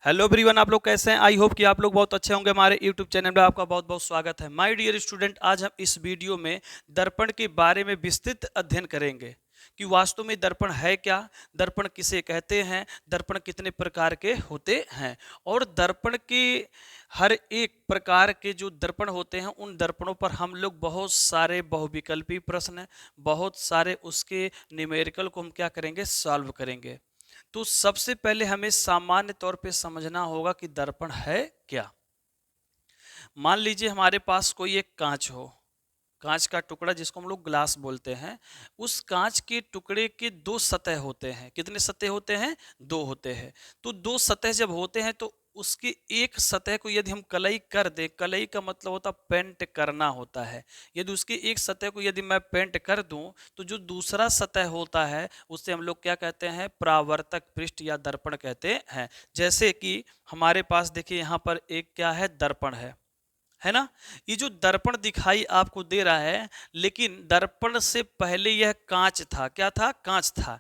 Hello everyone, आप लोग कैसे हैं? आई होप कि आप लोग बहुत अच्छे होंगे। हमारे यूट्यूब चैनल में आपका बहुत बहुत स्वागत है। माय डियर स्टूडेंट, आज हम इस वीडियो में दर्पण के बारे में विस्तृत अध्ययन करेंगे कि वास्तव में दर्पण है क्या, दर्पण किसे कहते हैं, दर्पण कितने प्रकार के होते हैं और दर्पण के हर एक प्रकार के जो दर्पण होते हैं उन दर्पणों पर हम लोग बहुत सारे बहुविकल्पी प्रश्न, बहुत सारे उसके न्यूमेरिकल को हम क्या करेंगे, सॉल्व करेंगे। तो सबसे पहले हमें सामान्य तौर पे समझना होगा कि दर्पण है क्या। मान लीजिए हमारे पास कोई एक कांच हो, कांच का टुकड़ा जिसको हम लोग ग्लास बोलते हैं। उस कांच के टुकड़े के दो सतह होते हैं। कितने सतह होते हैं? दो होते हैं। तो दो सतह जब होते हैं तो उसकी एक सतह को यदि हम कलई कर दें, कलई का मतलब होता है पेंट करना होता है। यदि उसकी एक सतह को यदि मैं पेंट कर दूं तो जो दूसरा सतह होता है उससे हम लोग क्या कहते हैं, परावर्तक पृष्ठ या दर्पण कहते हैं। जैसे कि हमारे पास देखिए यहाँ पर एक क्या है, दर्पण है ना। ये जो दर्पण दिखाई आपको दे रहा है, लेकिन दर्पण से पहले यह कांच था। क्या था? कांच था।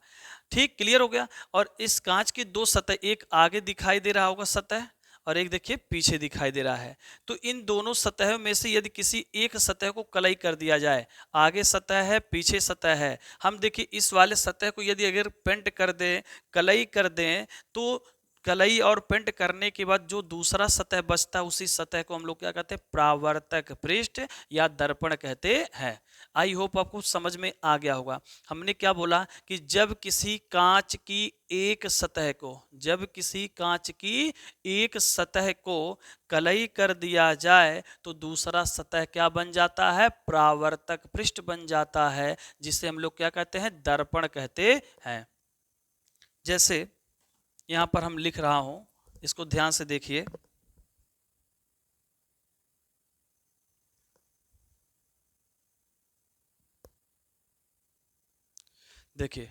ठीक, क्लियर हो गया। और इस कांच की दो सतह, एक आगे दिखाई दे रहा होगा सतह और एक देखिए पीछे दिखाई दे रहा है। तो इन दोनों सतहों में से यदि किसी एक सतह को कलई कर दिया जाए, आगे सतह है पीछे सतह है, हम देखिए इस वाले सतह को यदि अगर पेंट कर दें, कलई कर दें, तो कलई और पेंट करने के बाद जो दूसरा सतह बचता है उसी सतह को हम लोग क्या कहते हैं, परावर्तक पृष्ठ या दर्पण कहते हैं। आई होप आपको समझ में आ गया होगा। हमने क्या बोला कि जब किसी कांच की एक सतह को, जब किसी कांच की एक सतह को कलई कर दिया जाए तो दूसरा सतह क्या बन जाता है, परावर्तक पृष्ठ बन जाता है, जिसे हम लोग क्या कहते हैं, दर्पण कहते हैं। जैसे यहां पर हम लिख रहा हूं, इसको ध्यान से देखिए। देखिए,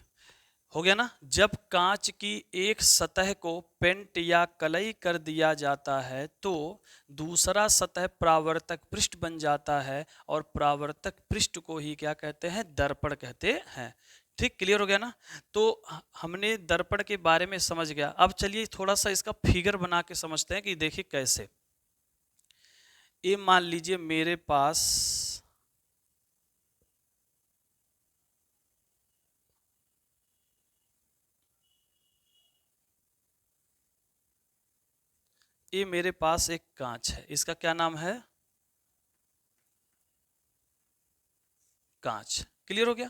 हो गया ना। जब कांच की एक सतह को पेंट या कलई कर दिया जाता है तो दूसरा सतह परावर्तक पृष्ठ बन जाता है और परावर्तक पृष्ठ को ही क्या कहते हैं, दर्पण कहते हैं। ठीक, क्लियर हो गया ना। तो हमने दर्पण के बारे में समझ गया। अब चलिए थोड़ा सा इसका फिगर बना के समझते हैं कि देखिए कैसे। ये मान लीजिए मेरे पास ये मेरे पास एक कांच है, इसका क्या नाम है, कांच। क्लियर हो गया।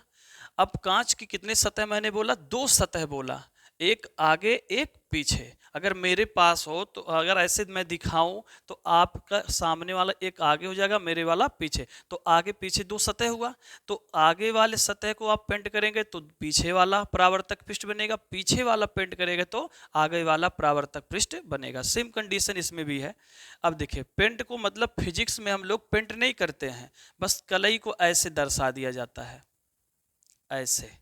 अब कांच की कितने सतह मैंने बोला, दो सतह बोला, एक आगे एक पीछे। अगर मेरे पास हो तो अगर ऐसे मैं दिखाऊं तो आपका सामने वाला एक आगे हो जाएगा, मेरे वाला पीछे। तो आगे पीछे दो सतह हुआ। तो आगे वाले सतह को आप पेंट करेंगे तो पीछे वाला परावर्तक पृष्ठ बनेगा, पीछे वाला पेंट करेंगे तो आगे वाला परावर्तक पृष्ठ बनेगा। सेम कंडीशन इसमें भी है। अब देखिए, पेंट को मतलब फिजिक्स में हम लोग पेंट नहीं करते हैं, बस कलई को ऐसे दर्शा दिया जाता है, ऐसे।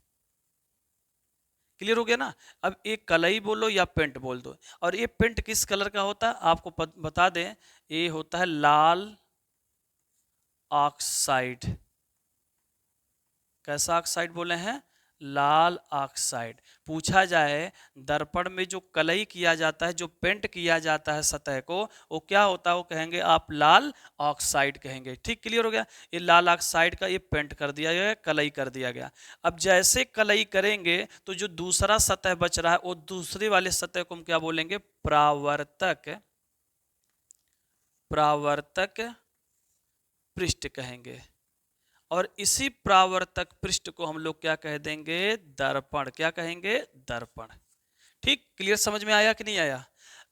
क्लियर हो गया ना। अब एक कलई बोलो या पेंट बोल दो। और ये पेंट किस कलर का होता है आपको बता दें, ये होता है लाल ऑक्साइड। कैसा ऑक्साइड बोले हैं, लाल ऑक्साइड। पूछा जाए दर्पण में जो कलई किया जाता है, जो पेंट किया जाता है सतह को, वो क्या होता है, वो कहेंगे आप लाल ऑक्साइड कहेंगे। ठीक, क्लियर हो गया। ये लाल ऑक्साइड का ये पेंट कर दिया गया, कलई कर दिया गया। अब जैसे कलई करेंगे तो जो दूसरा सतह बच रहा है वो दूसरे वाले सतह को हम क्या बोलेंगे, परावर्तक, परावर्तक पृष्ठ कहेंगे। और इसी परावर्तक पृष्ठ को हम लोग क्या कह देंगे, दर्पण। क्या कहेंगे, दर्पण। ठीक, क्लियर समझ में आया कि नहीं आया।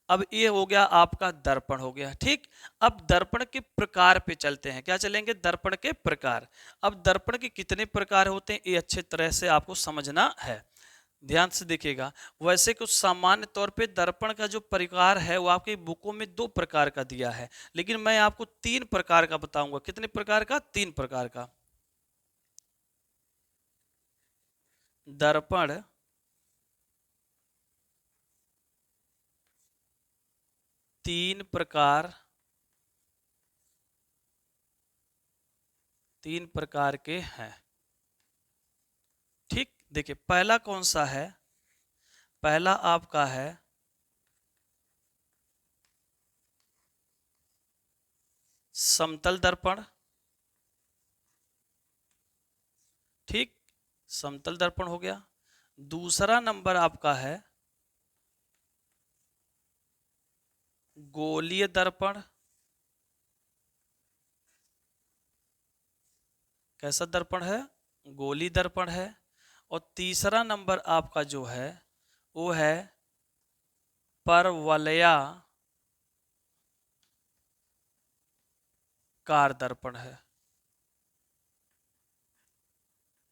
अब ये हो गया आपका दर्पण हो गया। ठीक, अब दर्पण के प्रकार पे चलते हैं। क्या चलेंगे, दर्पण के प्रकार। अब दर्पण के कितने प्रकार होते हैं ये अच्छे तरह से आपको समझना है, ध्यान से देखिएगा। वैसे कुछ सामान्य तौर पे दर्पण का जो प्रकार है वो आपकी बुकों में दो प्रकार का दिया है, लेकिन मैं आपको तीन प्रकार का बताऊंगा। कितने प्रकार का, तीन प्रकार का। दर्पण तीन प्रकार, तीन प्रकार के हैं। ठीक, देखिए पहला कौन सा है, पहला आपका है समतल दर्पण, ठीक, समतल दर्पण हो गया। दूसरा नंबर आपका है गोलीय दर्पण। कैसा दर्पण है? गोली दर्पण है। और तीसरा नंबर आपका जो है वो है परवलयाकार दर्पण है।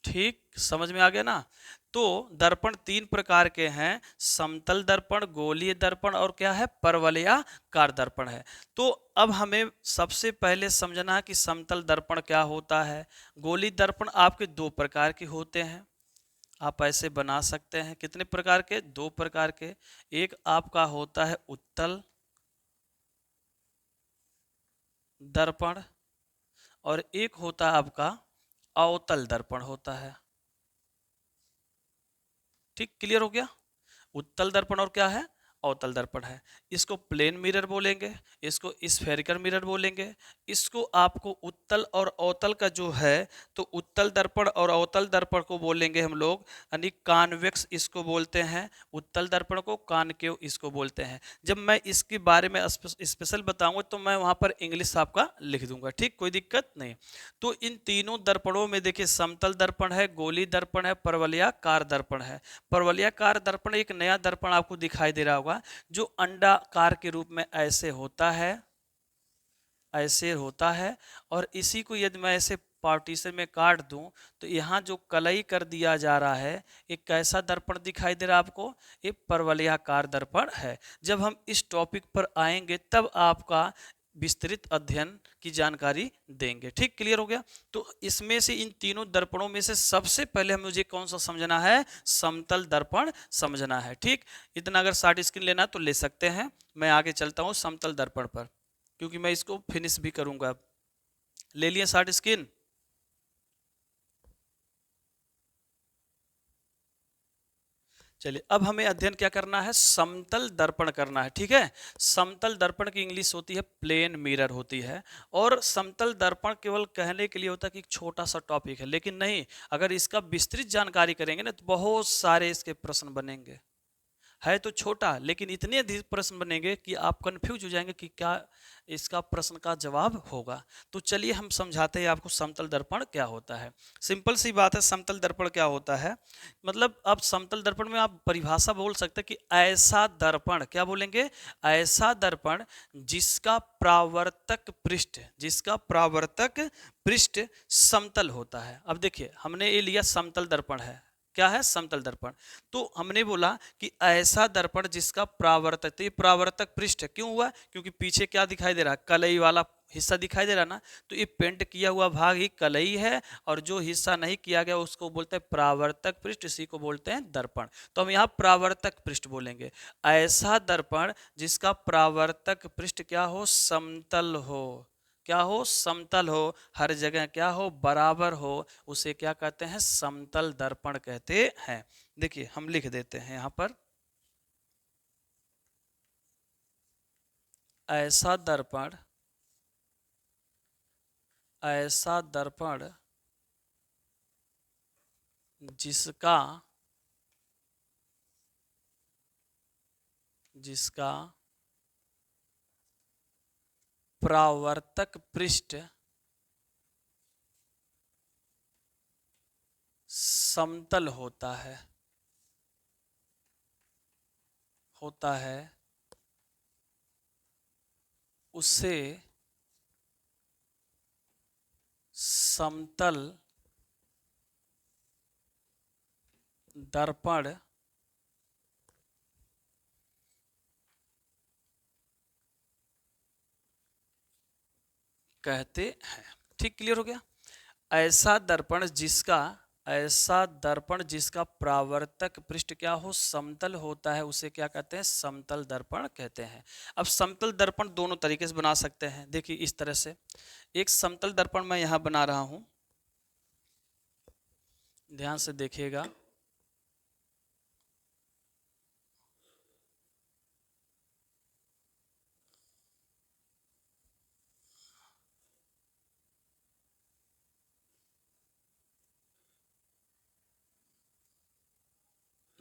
ठीक, समझ में आ गया ना? तो दर्पण तीन प्रकार के हैं, समतल दर्पण, गोलीय दर्पण और क्या है, परवलयाकार दर्पण है। तो अब हमें सबसे पहले समझना है कि समतल दर्पण क्या होता है। गोली दर्पण आपके दो प्रकार के होते हैं, आप ऐसे बना सकते हैं। कितने प्रकार के? दो प्रकार के। एक आपका होता है उत्तल दर्पण और एक होता है आपका अवतल दर्पण होता है। ठीक, क्लियर हो गया? उत्तल दर्पण और क्या है, अवतल दर्पण है। इसको प्लेन मिरर बोलेंगे, इसको स्फेरिकल मिरर बोलेंगे। इसको आपको उत्तल और अवतल का जो है, तो उत्तल दर्पण और अवतल दर्पण को बोलेंगे हम लोग यानी कॉन्वेक्स इसको बोलते हैं, उत्तल दर्पण को कॉनकेव इसको बोलते हैं। जब मैं इसके बारे में स्पेशल बताऊंगा तो मैं वहां पर इंग्लिश आपका लिख दूंगा, ठीक, कोई दिक्कत नहीं। तो इन तीनों दर्पणों में देखिए, समतल दर्पण है, गोली दर्पण है, परवलयाकार दर्पण है। परवलयाकार दर्पण एक नया दर्पण आपको दिखाई दे रहा होगा, जो अंडाकार के रूप में ऐसे होता है, ऐसे होता है। और इसी को यदि मैं ऐसे पार्टीशन में काट दूं तो यहाँ जो कलई कर दिया जा रहा है, एक कैसा दर्पण दिखाई दे रहा है आपको? एक परवलयाकार दर्पण है। जब हम इस टॉपिक पर आएंगे तब आपका विस्तृत अध्ययन की जानकारी देंगे। ठीक, क्लियर हो गया? तो इसमें से इन तीनों दर्पणों में से सबसे पहले मुझे कौन सा समझना है? समतल दर्पण समझना है। ठीक, इतना अगर शॉर्ट स्क्रीन लेना तो ले सकते हैं। मैं आगे चलता हूँ समतल दर्पण पर, क्योंकि मैं इसको फिनिश भी करूंगा। अब ले लिए शॉर्ट स्क्रीन? चलिए, अब हमें अध्ययन क्या करना है? समतल दर्पण करना है। ठीक है, समतल दर्पण की इंग्लिश होती है प्लेन मिरर होती है। और समतल दर्पण केवल कहने के लिए होता है कि एक छोटा सा टॉपिक है, लेकिन नहीं, अगर इसका विस्तृत जानकारी करेंगे ना तो बहुत सारे इसके प्रश्न बनेंगे। है तो छोटा, लेकिन इतने अधिक प्रश्न बनेंगे कि आप कंफ्यूज हो जाएंगे कि क्या इसका प्रश्न का जवाब होगा। तो चलिए हम समझाते हैं आपको समतल दर्पण क्या होता है। सिंपल सी बात है, समतल दर्पण क्या होता है, मतलब अब समतल दर्पण में आप परिभाषा बोल सकते हैं कि ऐसा दर्पण, क्या बोलेंगे? ऐसा दर्पण जिसका परावर्तक पृष्ठ, जिसका परावर्तक पृष्ठ समतल होता है। अब देखिए, हमने ये लिया समतल दर्पण है, क्या है? समतल दर्पण। तो हमने बोला कि ऐसा दर्पण जिसका परावर्तक, तो ये परावर्तक पृष्ठ क्यों हुआ? क्योंकि पीछे क्या दिखाई दे रहा है? कलई वाला हिस्सा दिखाई दे रहा ना, तो ये पेंट किया हुआ भाग ही कलई है, और जो हिस्सा नहीं किया गया उसको बोलते हैं परावर्तक पृष्ठ, इसी को बोलते हैं दर्पण। तो हम यहाँ परावर्तक पृष्ठ बोलेंगे। ऐसा दर्पण जिसका परावर्तक पृष्ठ क्या हो? समतल हो। क्या हो? समतल हो, हर जगह क्या हो? बराबर हो, उसे क्या कहते हैं? समतल दर्पण कहते हैं। देखिए हम लिख देते हैं यहां पर, ऐसा दर्पण, ऐसा दर्पण जिसका, जिसका परावर्तक पृष्ठ समतल होता है, होता है, उसे समतल दर्पण कहते हैं। ठीक, क्लियर हो गया? ऐसा दर्पण जिसका, ऐसा दर्पण जिसका परावर्तक पृष्ठ क्या हो? समतल होता है, उसे क्या कहते हैं? समतल दर्पण कहते हैं। अब समतल दर्पण दोनों तरीके से बना सकते हैं। देखिए इस तरह से एक समतल दर्पण मैं यहां बना रहा हूं, ध्यान से देखिएगा।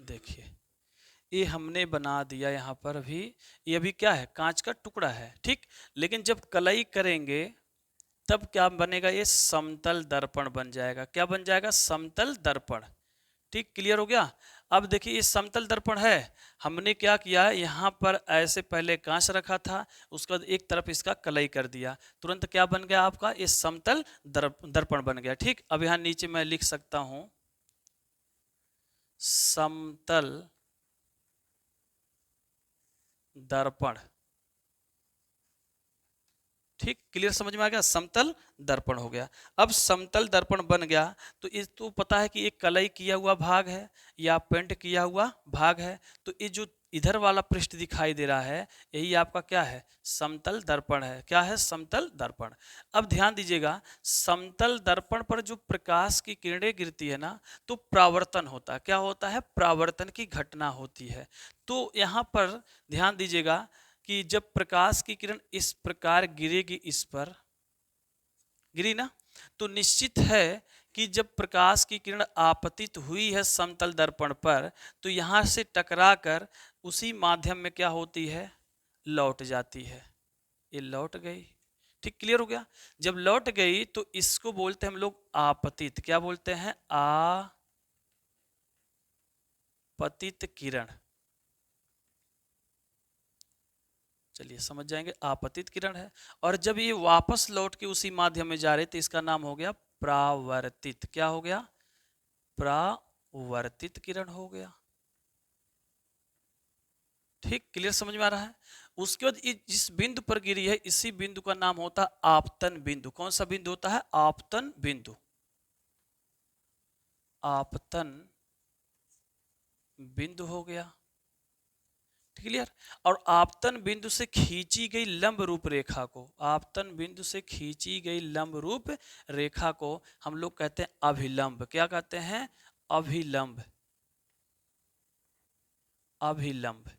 देखिए ये हमने बना दिया यहाँ पर अभी, ये अभी क्या है, कांच का टुकड़ा है, ठीक। लेकिन जब कलई करेंगे तब क्या बनेगा, ये समतल दर्पण बन जाएगा। क्या बन जाएगा, समतल दर्पण। ठीक, क्लियर हो गया। अब देखिए ये समतल दर्पण है, हमने क्या किया, यहाँ पर ऐसे पहले कांच रखा था, उसके बाद एक तरफ इसका कलई कर दिया, तुरंत क्या बन गया आपका, ये समतल दर्पण बन गया। ठीक, अब यहाँ नीचे मैं लिख सकता हूं समतल दर्पण। ठीक, क्लियर, समझ में आ गया, समतल दर्पण हो गया। अब समतल दर्पण बन गया तो इस तो पता है कि एक कलई किया हुआ भाग है या पेंट किया हुआ भाग है, तो ये जो इधर वाला पृष्ठ दिखाई दे रहा है यही आपका क्या है, समतल दर्पण है। क्या है, समतल दर्पण। अब ध्यान दीजिएगा, समतल दर्पण पर जो प्रकाश की किरणें गिरती है ना, तो प्रावर्तन होता है। क्या होता है, प्रावर्तन की घटना होती है। तो यहाँ पर ध्यान दीजिएगा कि जब प्रकाश की किरण इस प्रकार गिरेगी, इस पर गिरी ना, तो निश्चित है कि जब प्रकाश की किरण आपतित हुई है समतल दर्पण पर, तो यहां से टकराकर उसी माध्यम में क्या होती है, लौट जाती है। ये लौट गई। ठीक, क्लियर हो गया। जब लौट गई तो इसको बोलते हैं हम लोग आपतित। क्या बोलते हैं, आपतित किरण। चलिए समझ जाएंगे, आपतित किरण है। और जब ये वापस लौट के उसी माध्यम में जा रहे तो इसका नाम हो गया परावर्तित। क्या हो गया, परावर्तित किरण हो गया। ठीक, क्लियर, समझ में आ रहा है। उसके बाद जिस बिंदु पर गिरी है इसी बिंदु का नाम होता है आपतन बिंदु। कौन सा बिंदु होता है, आपतन बिंदु। आपतन बिंदु हो गया। क्लियर। और आपतन बिंदु से खींची गई लंब रूप रेखा को, आपतन बिंदु से खींची गई लंब रूप रेखा को हम लोग कहते हैं अभिलंब। क्या कहते हैं, अभिलंब। अभिलंब।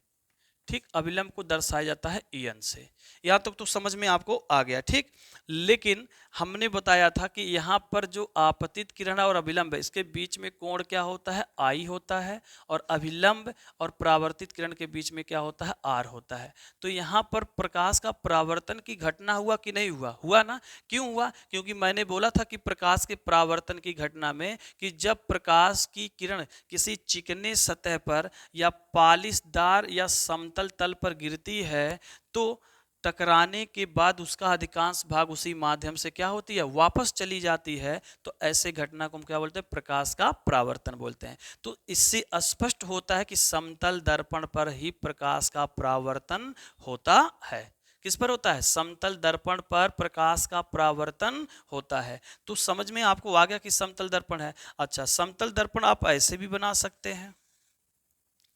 ठीक, अभिलंब को दर्शाया जाता है ईएन से। यहां तक तो समझ में आपको आ गया। ठीक, लेकिन हमने बताया था कि यहां पर जो आपतित किरण और अभिलंब है इसके बीच में कोण क्या होता है, आई होता है, और अभिलंब और परावर्तित किरण के बीच में क्या होता है, आर होता है। तो यहां पर प्रकाश का परावर्तन की घटना हुआ कि नहीं हुआ, हुआ ना। क्यों हुआ, क्योंकि मैंने बोला था कि प्रकाश के परावर्तन की घटना में कि जब प्रकाश की किरण किसी चिकने सतह पर या पालिशदार या समतल तल पर गिरती है तो टकराने के बाद उसका अधिकांश भाग उसी माध्यम से क्या होती है, वापस चली जाती है। तो ऐसे घटना को हम क्या बोलते हैं, प्रकाश का परावर्तन बोलते हैं। तो इससे स्पष्ट होता है कि समतल दर्पण पर ही प्रकाश का परावर्तन होता है। किस पर होता है, समतल दर्पण पर प्रकाश का परावर्तन होता है। तो समझ में आपको आ गया कि समतल दर्पण है। अच्छा, समतल दर्पण आप ऐसे भी बना सकते हैं,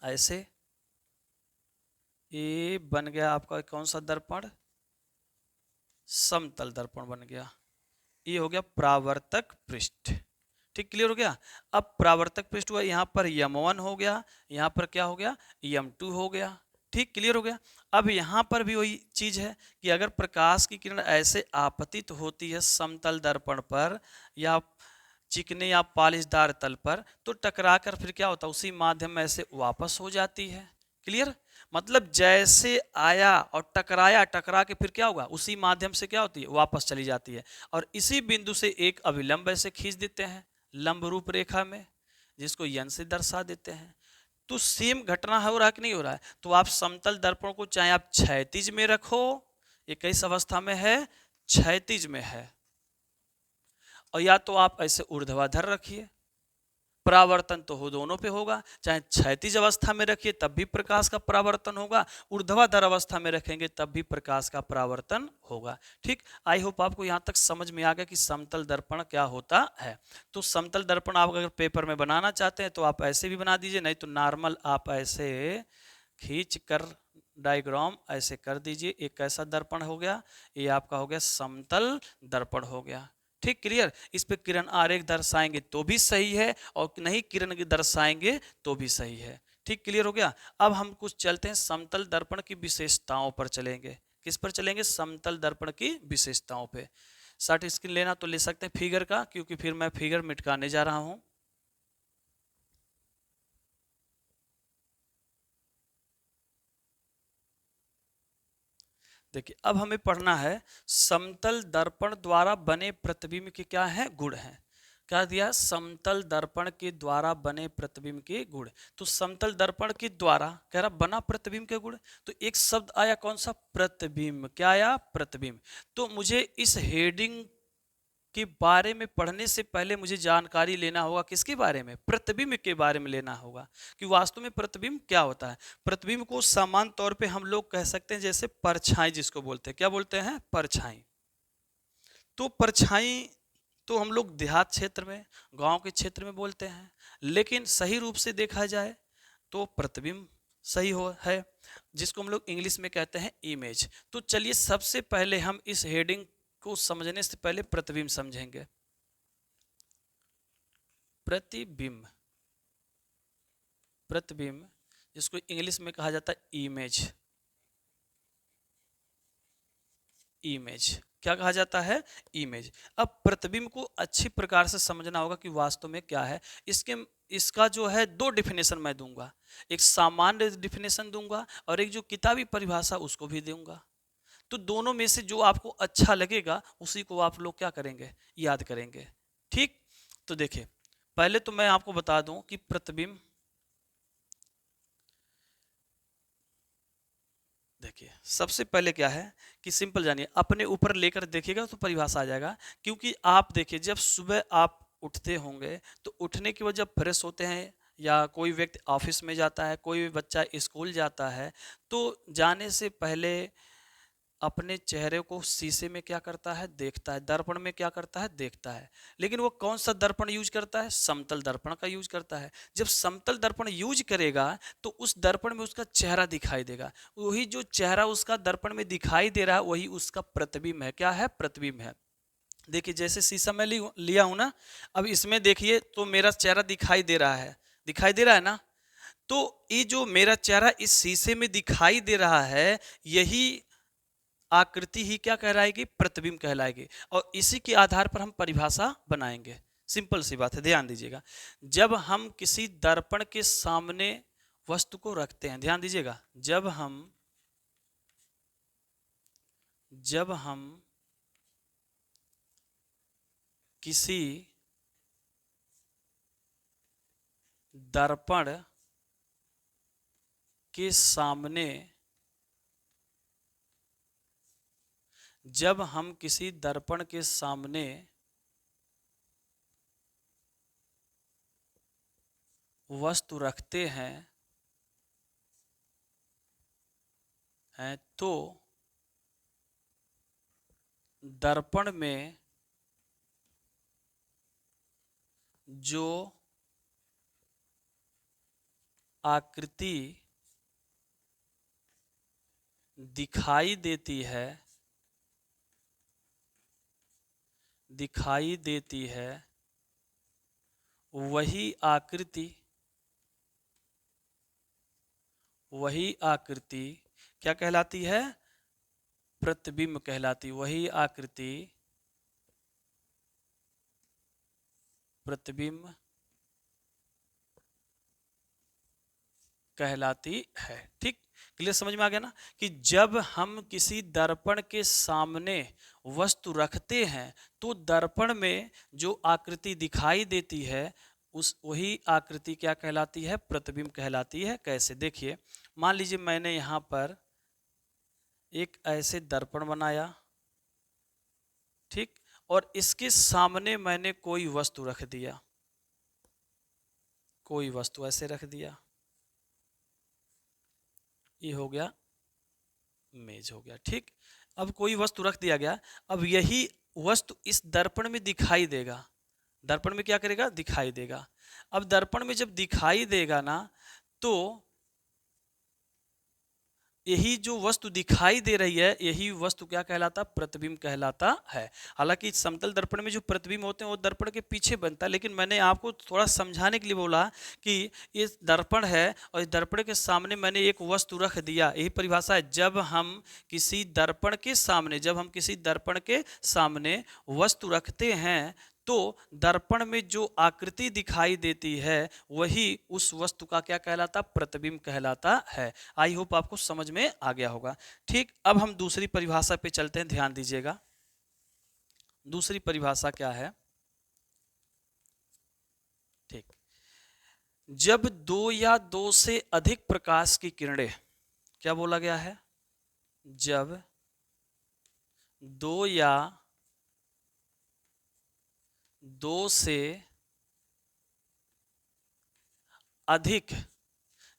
ऐसे। ये बन गया आपका कौन सा दर्पण, समतल दर्पण बन गया। ये हो गया परावर्तक पृष्ठ। ठीक, क्लियर हो गया। अब परावर्तक पृष्ठ हुआ, यहां पर यम1 हो गया, यहां पर क्या हो गया, यम2 हो गया। ठीक, क्लियर हो गया। अब यहां पर भी वही चीज है कि अगर प्रकाश की किरण ऐसे आपतित होती है समतल दर्पण पर या चिकने या पालिशदार तल पर, तो टकराकर फिर क्या होता है, उसी माध्यम में ऐसे वापस हो जाती है। क्लियर, मतलब जैसे आया और टकराया, टकरा के फिर क्या होगा, उसी माध्यम से क्या होती है, वापस चली जाती है। और इसी बिंदु से एक अभिलंब ऐसे खींच देते हैं लंब रूप रेखा में, जिसको यन से दर्शा देते हैं। तो सेम घटना हो रहा है कि नहीं हो रहा है। तो आप समतल दर्पण को चाहे आप क्षैतिज में रखो, ये किस अवस्था में है, क्षैतिज में है, और या तो आप ऐसे ऊर्ध्वाधर रखिए, परावर्तन तो हो दोनों पे होगा। चाहे क्षैतिज अवस्था में रखिए तब भी प्रकाश का परावर्तन होगा, ऊर्ध्वाधर अवस्था में रखेंगे तब भी प्रकाश का परावर्तन होगा। ठीक, आई होप आपको यहां तक समझ में आ गया कि समतल दर्पण क्या होता है। तो समतल दर्पण आप अगर पेपर में बनाना चाहते हैं तो आप ऐसे भी बना दीजिए, नहीं तो नॉर्मल आप ऐसे खींच कर डायग्राम ऐसे कर दीजिए। एक कैसा दर्पण हो गया, ये आपका हो गया समतल दर्पण हो गया। ठीक, क्लियर। इस पे किरण आरेख दर्शाएंगे तो भी सही है, और नहीं किरण दर्शाएंगे तो भी सही है। ठीक, क्लियर हो गया। अब हम कुछ चलते हैं समतल दर्पण की विशेषताओं पर चलेंगे। किस पर चलेंगे, समतल दर्पण की विशेषताओं पे। शॉर्ट स्क्रीन लेना तो ले सकते हैं फिगर का, क्योंकि फिर मैं फिगर मिटकाने जा रहा हूं। देखिए अब हमें पढ़ना है समतल दर्पण द्वारा बने प्रतिबिंब के क्या है गुण हैं। क्या दिया? समतल दर्पण के द्वारा बने प्रतिबिंब के गुण। तो समतल दर्पण के द्वारा कह रहा बना प्रतिबिंब के गुण, तो एक शब्द आया कौन सा? प्रतिबिंब। क्या आया? प्रतिबिंब। तो मुझे इस हेडिंग के बारे में पढ़ने से पहले मुझे जानकारी लेना होगा किसके बारे में? प्रतिबिंब के बारे में लेना होगा कि वास्तव में प्रतिबिंब क्या होता है। प्रतिबिंब को सामान्य तौर पे हम लोग कह सकते हैं जैसे परछाई जिसको बोलते हैं। क्या बोलते हैं? परछाई। तो परछाई तो हम लोग देहात क्षेत्र में, गांव के क्षेत्र में बोलते हैं, लेकिन सही रूप से देखा जाए तो प्रतिबिंब सही हो है, जिसको हम लोग इंग्लिश में कहते हैं इमेज। तो चलिए सबसे पहले हम इस हेडिंग को समझने से पहले प्रतिबिंब समझेंगे। प्रतिबिंब, प्रतिबिंब जिसको इंग्लिश में कहा जाता है इमेज। इमेज क्या कहा जाता है? इमेज। अब प्रतिबिंब को अच्छी प्रकार से समझना होगा कि वास्तव में क्या है। इसका जो है दो डिफिनेशन मैं दूंगा, एक सामान्य डिफिनेशन दूंगा और एक जो किताबी परिभाषा उसको भी दूंगा। तो दोनों में से जो आपको अच्छा लगेगा उसी को आप लोग क्या करेंगे? याद करेंगे। ठीक, तो देखिए पहले तो मैं आपको बता दूं कि प्रतिबिंब, देखिए सबसे पहले क्या है कि सिंपल जानिए, अपने ऊपर लेकर देखिएगा तो परिभाषा आ जाएगा। क्योंकि आप देखिए जब सुबह आप उठते होंगे तो उठने के बाद जब फ्रेश होते हैं या कोई व्यक्ति ऑफिस में जाता है, कोई भी बच्चा स्कूल जाता है, तो जाने से पहले अपने चेहरे को शीशे में क्या करता है? देखता है। दर्पण में क्या करता है? देखता है। लेकिन वो कौन सा दर्पण यूज करता है? समतल दर्पण का यूज करता है। जब समतल दर्पण यूज करेगा तो उस दर्पण में उसका चेहरा दिखाई देगा। वही जो चेहरा उसका दर्पण में दिखाई दे रहा है वही उसका प्रतिबिंब है। क्या है? प्रतिबिंब है। देखिए जैसे शीशा में लिया हूं ना, अब इसमें देखिए तो मेरा चेहरा दिखाई दे रहा है, दिखाई दे रहा है ना। तो ये जो मेरा चेहरा इस शीशे में दिखाई दे रहा है, यही आकृति ही क्या कहलाएगी? प्रतिबिंब कहलाएगी। और इसी के आधार पर हम परिभाषा बनाएंगे। सिंपल सी बात है, ध्यान दीजिएगा। जब हम किसी दर्पण के सामने वस्तु को रखते हैं, ध्यान दीजिएगा, जब हम किसी दर्पण के सामने, जब हम किसी दर्पण के सामने वस्तु रखते हैं तो दर्पण में जो आकृति दिखाई देती है वही आकृति क्या कहलाती है? प्रतिबिंब कहलाती। वही आकृति प्रतिबिंब कहलाती है। ठीक, क्लियर समझ में आ गया ना कि जब हम किसी दर्पण के सामने वस्तु रखते हैं तो दर्पण में जो आकृति दिखाई देती है वही आकृति क्या कहलाती है? प्रतिबिंब कहलाती है। कैसे? देखिए मान लीजिए मैंने यहां पर एक ऐसे दर्पण बनाया, ठीक, और इसके सामने मैंने कोई वस्तु रख दिया, कोई वस्तु ऐसे रख दिया, ये हो गया मेज हो गया। ठीक, अब कोई वस्तु रख दिया गया, अब यही वस्तु इस दर्पण में दिखाई देगा। दर्पण में क्या करेगा? दिखाई देगा। अब दर्पण में जब दिखाई देगा ना, तो यही जो वस्तु दिखाई दे रही है यही वस्तु क्या कहलाता? प्रतिबिंब कहलाता है। हालांकि समतल दर्पण में जो प्रतिबिंब होते हैं वो दर्पण के पीछे बनता है, लेकिन मैंने आपको थोड़ा समझाने के लिए बोला कि ये दर्पण है और इस दर्पण के सामने मैंने एक वस्तु रख दिया। यही परिभाषा है। जब हम किसी दर्पण के सामने वस्तु रखते हैं तो दर्पण में जो आकृति दिखाई देती है वही उस वस्तु का क्या कहलाता, प्रतिबिंब कहलाता है। आई होप आपको समझ में आ गया होगा। ठीक, अब हम दूसरी परिभाषा पे चलते हैं, ध्यान दीजिएगा। दूसरी परिभाषा क्या है? ठीक, जब दो या दो से अधिक प्रकाश की किरणें, क्या बोला गया है? जब दो या दो से अधिक,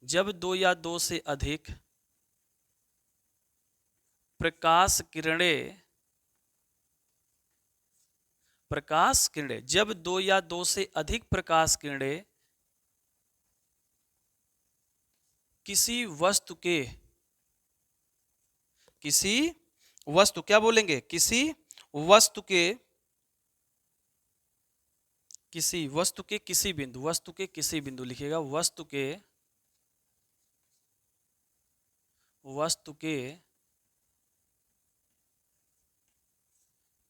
जब दो या दो से अधिक प्रकाश किरणें, जब दो या दो से अधिक प्रकाश किरणें किसी वस्तु के, क्या बोलेंगे, किसी वस्तु के किसी बिंदु लिखिएगा, वस्तु के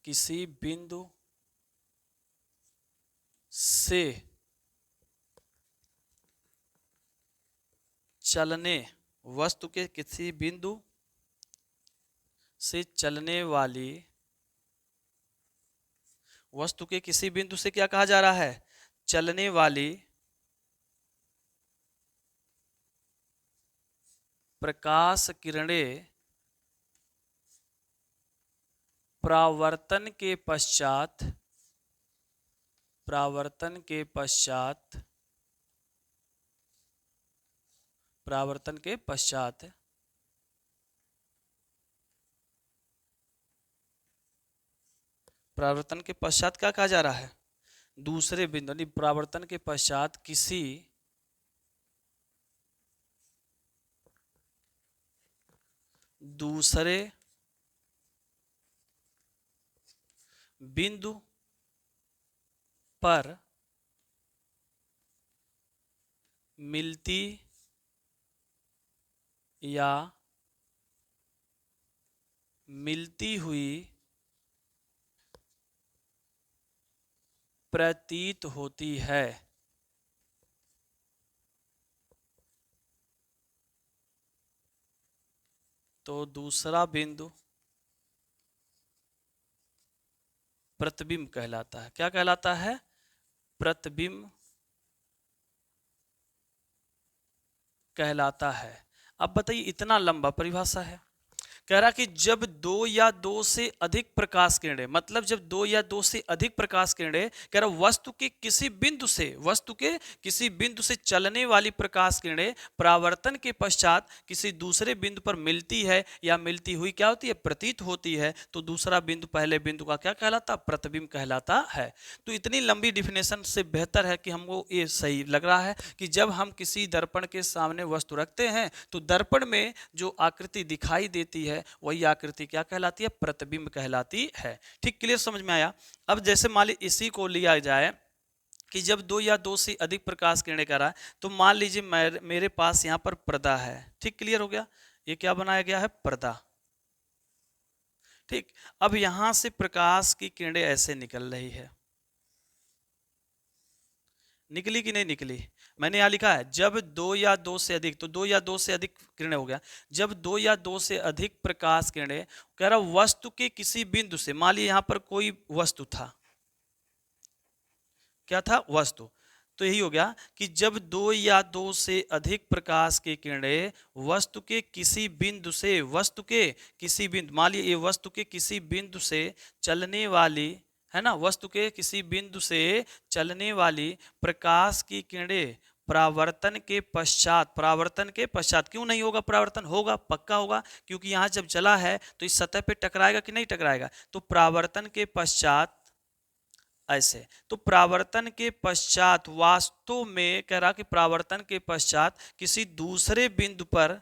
किसी बिंदु से चलने, वस्तु के किसी बिंदु से चलने वाली, वस्तु के किसी बिंदु से क्या कहा जा रहा है? चलने वाली प्रकाश किरणें परावर्तन के पश्चात क्या कहा जा रहा है? दूसरे बिंदु, यानी परावर्तन के पश्चात किसी दूसरे बिंदु पर मिलती या मिलती हुई प्रतीत होती है। तो दूसरा बिंदु प्रतिबिंब कहलाता है। क्या कहलाता है? प्रतिबिंब कहलाता है। अब बताइए, इतना लंबा परिभाषा है, कह रहा कि जब दो या दो से अधिक प्रकाश किरणें, मतलब जब दो या दो से अधिक प्रकाश किरणें, कह रहा वस्तु के किसी बिंदु से चलने वाली प्रकाश किरणें परावर्तन के पश्चात किसी दूसरे बिंदु पर मिलती है या मिलती हुई क्या होती है? प्रतीत होती है। तो दूसरा बिंदु पहले बिंदु का क्या कहलाता? प्रतिबिंब कहलाता है। तो इतनी लंबी डिफिनेशन से बेहतर है कि हमको ये सही लग रहा है कि जब हम किसी दर्पण के सामने वस्तु रखते हैं तो दर्पण में जो आकृति दिखाई देती है वही आकृति क्या कहलाती है? प्रतिबिंब कहलाती है। ठीक, क्लियर, समझ में आया? अब जैसे मान लीजिए इसी को लिया जाए कि जब दो या दो से अधिक प्रकाश किरणें कर रहा है, तो मान लीजिए मेरे पास यहाँ पर पर्दा है। ठीक, क्लियर हो गया? ये क्या बनाया गया है? पर्दा। ठीक, अब यहां से प्रकाश की किरणें ऐसे निकल रही है, निकली कि नहीं निकली? मैंने यहां लिखा है जब दो या दो से अधिक, तो दो या दो से अधिक किरणें हो गया। जब दो या दो से अधिक प्रकाश किरणें, कह रहा वस्तु के किसी बिंदु से, मान लीजिए यहां पर कोई वस्तु था, क्या था? वस्तु। तो यही हो गया कि जब दो या दो से अधिक प्रकाश की किरणें वस्तु के किसी बिंदु से, मान लीजिए ये वस्तु के किसी बिंदु से चलने वाली है ना, वस्तु के किसी बिंदु से चलने वाली प्रकाश की किरणें परावर्तन के पश्चात, क्यों नहीं होगा परावर्तन? होगा, पक्का होगा, क्योंकि यहां जब चला है तो इस सतह पे टकराएगा कि नहीं टकराएगा? तो परावर्तन के पश्चात ऐसे, तो परावर्तन के पश्चात वास्तव में कह रहा कि परावर्तन के पश्चात किसी दूसरे बिंदु पर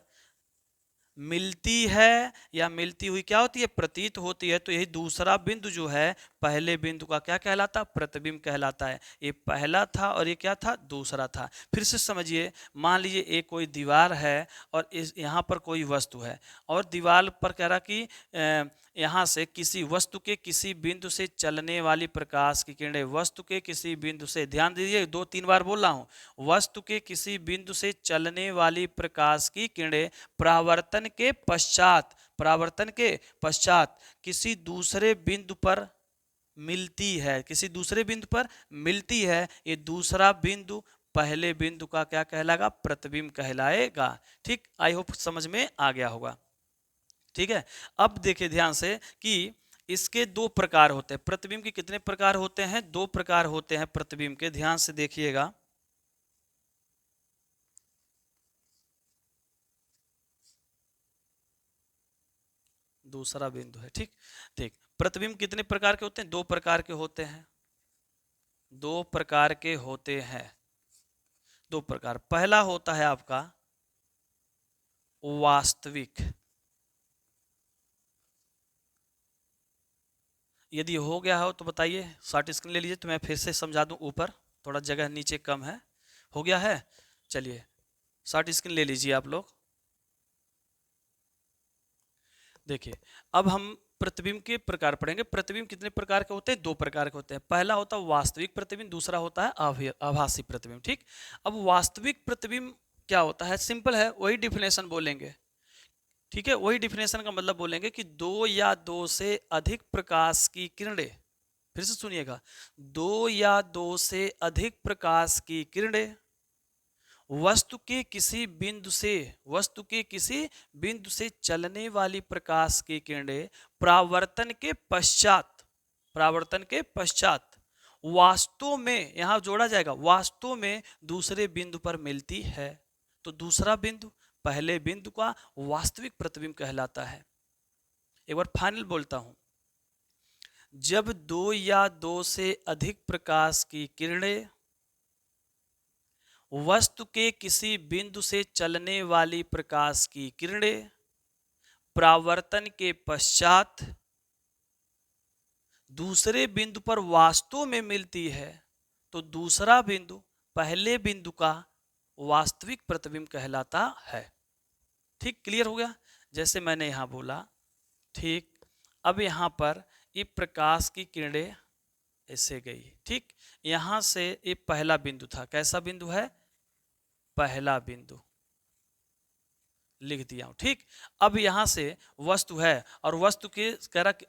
मिलती है या मिलती हुई क्या होती है? प्रतीत होती है। तो यही दूसरा बिंदु जो है पहले बिंदु का क्या कहलाता? प्रतिबिंब कहलाता है। ये पहला था और ये क्या था? दूसरा था। फिर से समझिए, मान लीजिए एक कोई दीवार है और इस यहाँ पर कोई वस्तु है और दीवार पर कह रहा कि यहाँ से किसी वस्तु के किसी बिंदु से चलने वाली प्रकाश की किरणें, वस्तु के किसी बिंदु से, ध्यान दीजिए 2-3 बार बोल रहा हूं, वस्तु के किसी बिंदु से चलने वाली प्रकाश की किरणें परावर्तन के पश्चात, परावर्तन के पश्चात किसी दूसरे बिंदु पर मिलती है, किसी दूसरे बिंदु पर मिलती है। ये दूसरा बिंदु पहले बिंदु का क्या कहलाएगा? प्रतिबिंब कहलाएगा। ठीक, आई होप समझ में आ गया होगा। ठीक है, अब देखिए ध्यान से कि इसके दो प्रकार होते हैं। प्रतिबिंब के कितने प्रकार होते हैं? 2 प्रकार होते हैं प्रतिबिंब के, ध्यान से देखिएगा। दूसरा बिंदु है, ठीक ठीक। प्रतिबिंब कितने प्रकार के होते हैं? 2 प्रकार के होते हैं, 2 प्रकार के होते हैं, 2 प्रकार। पहला होता है आपका वास्तविक। यदि हो गया हो तो बताइए, शॉर्ट स्क्रीन ले लीजिए तो मैं फिर से समझा दूं। ऊपर थोड़ा जगह नीचे कम है। हो गया है? चलिए शॉर्ट स्क्रीन ले लीजिए आप लोग। देखिए अब हम प्रतिबिंब के प्रकार पढ़ेंगे। प्रतिबिंब कितने प्रकार के होते हैं? 2 प्रकार के होते हैं। पहला होता है वास्तविक प्रतिबिंब, दूसरा होता है आभासी प्रतिबिंब। ठीक, अब वास्तविक प्रतिबिंब क्या होता है? सिंपल है, वही डिफिनेशन बोलेंगे। ठीक है, वही डिफिनेशन का मतलब बोलेंगे कि 2 या 2 से अधिक प्रकाश की किरणें, फिर से सुनिएगा, 2 या 2 से अधिक प्रकाश की किरणें वस्तु के किसी बिंदु से, वस्तु के किसी बिंदु से चलने वाली प्रकाश की किरणें परावर्तन के पश्चात, परावर्तन के पश्चात वास्तव में, यहां जोड़ा जाएगा, वास्तव में दूसरे बिंदु पर मिलती है। तो दूसरा बिंदु पहले बिंदु का वास्तविक प्रतिबिंब कहलाता है। एक बार फाइनल बोलता हूं, जब 2 या 2 से अधिक प्रकाश की किरणें वस्तु के किसी बिंदु से चलने वाली प्रकाश की किरणें परावर्तन के पश्चात दूसरे बिंदु पर वास्तव में मिलती है, तो दूसरा बिंदु पहले बिंदु का वास्तविक प्रतिबिंब कहलाता है। ठीक, क्लियर हो गया? जैसे मैंने यहां बोला, ठीक, अब यहां पर ये प्रकाश की किरणें ऐसे गई। ठीक, यहां से ये पहला बिंदु था। कैसा बिंदु है? पहला बिंदु लिख दिया हूं। ठीक, अब यहां से वस्तु है और वस्तु के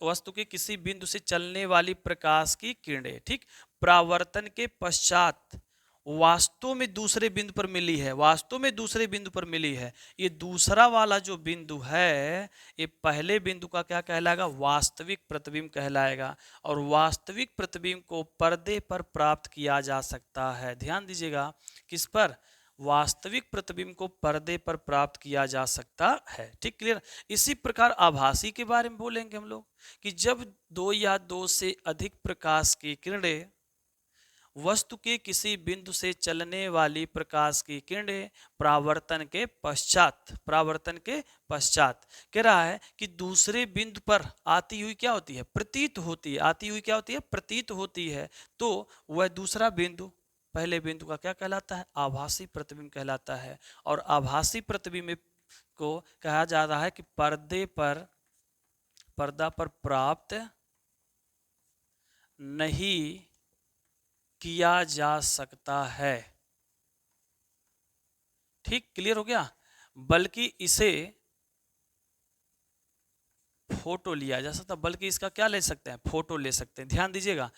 वस्तु के किसी बिंदु से चलने वाली प्रकाश की किरणें, ठीक, परावर्तन के पश्चात वास्तव में दूसरे बिंदु पर मिली है, वास्तव में दूसरे बिंदु पर मिली है। ये दूसरा वाला जो बिंदु है, ये पहले बिंदु का क्या कहलाएगा? वास्तविक प्रतिबिंब कहलाएगा। और वास्तविक प्रतिबिंब को पर्दे पर प्राप्त किया जा सकता है। ध्यान दीजिएगा, किस पर? वास्तविक प्रतिबिंब को पर्दे पर प्राप्त किया जा सकता है। ठीक, क्लियर? इसी प्रकार आभासी के बारे में बोलेंगे हम लोग कि जब 2 या 2 से अधिक प्रकाश की किरणें वस्तु के किसी बिंदु से चलने वाली प्रकाश की किरणें परावर्तन के पश्चात, परावर्तन के पश्चात कह रहा है कि दूसरे बिंदु पर आती हुई क्या होती है? प्रतीत होती है। आती हुई क्या होती है? प्रतीत होती है। तो वह दूसरा बिंदु पहले बिंदु का क्या कहलाता है? आभासी प्रतिबिंब कहलाता है। और आभासी प्रतिबिंब को कहा जा रहा है कि पर्दा पर प्राप्त नहीं किया जा सकता है। ठीक, क्लियर हो गया? बल्कि इसे फोटो लिया जा सकता, बल्कि इसका क्या ले सकते हैं? फोटो ले सकते हैं। ध्यान दीजिएगा,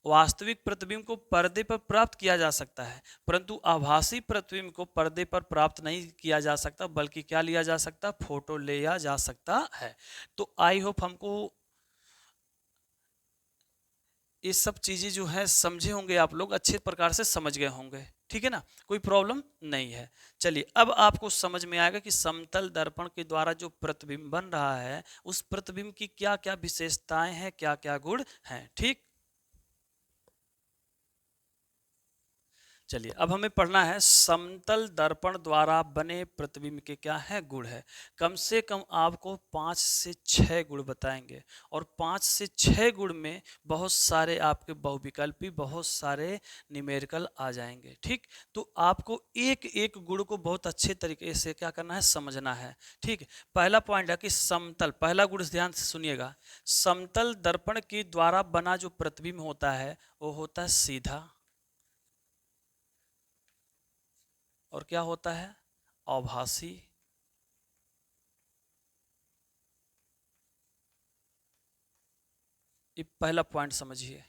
वास्तविक प्रतिबिंब को पर्दे पर प्राप्त किया जा सकता है, परंतु आभासी प्रतिबिंब को पर्दे पर प्राप्त नहीं किया जा सकता, बल्कि क्या लिया जा सकता? फोटो लिया जा सकता है। तो आई होप हमको ये सब चीजें जो है समझे होंगे, आप लोग अच्छे प्रकार से समझ गए होंगे। ठीक है ना, कोई प्रॉब्लम नहीं है। चलिए अब आपको समझ में आएगा कि समतल दर्पण के द्वारा जो प्रतिबिंब बन रहा है, उस प्रतिबिंब की क्या क्या विशेषताएं हैं, क्या क्या गुण हैं। ठीक, चलिए अब हमें पढ़ना है समतल दर्पण द्वारा बने प्रतिबिंब के क्या है गुण है। कम से कम आपको 5 से 6 गुण बताएंगे और 5 से 6 गुण में बहुत सारे आपके बहुविकल्पी बहुत सारे न्यूमेरिकल आ जाएंगे। ठीक, तो आपको एक एक गुण को बहुत अच्छे तरीके से क्या करना है, समझना है। ठीक, पहला पॉइंट है कि समतल, पहला गुण ध्यान से सुनिएगा, समतल दर्पण के द्वारा बना जो प्रतिबिंब होता है वो होता है सीधा और क्या होता है, आभासी। ये पहला पॉइंट समझिए,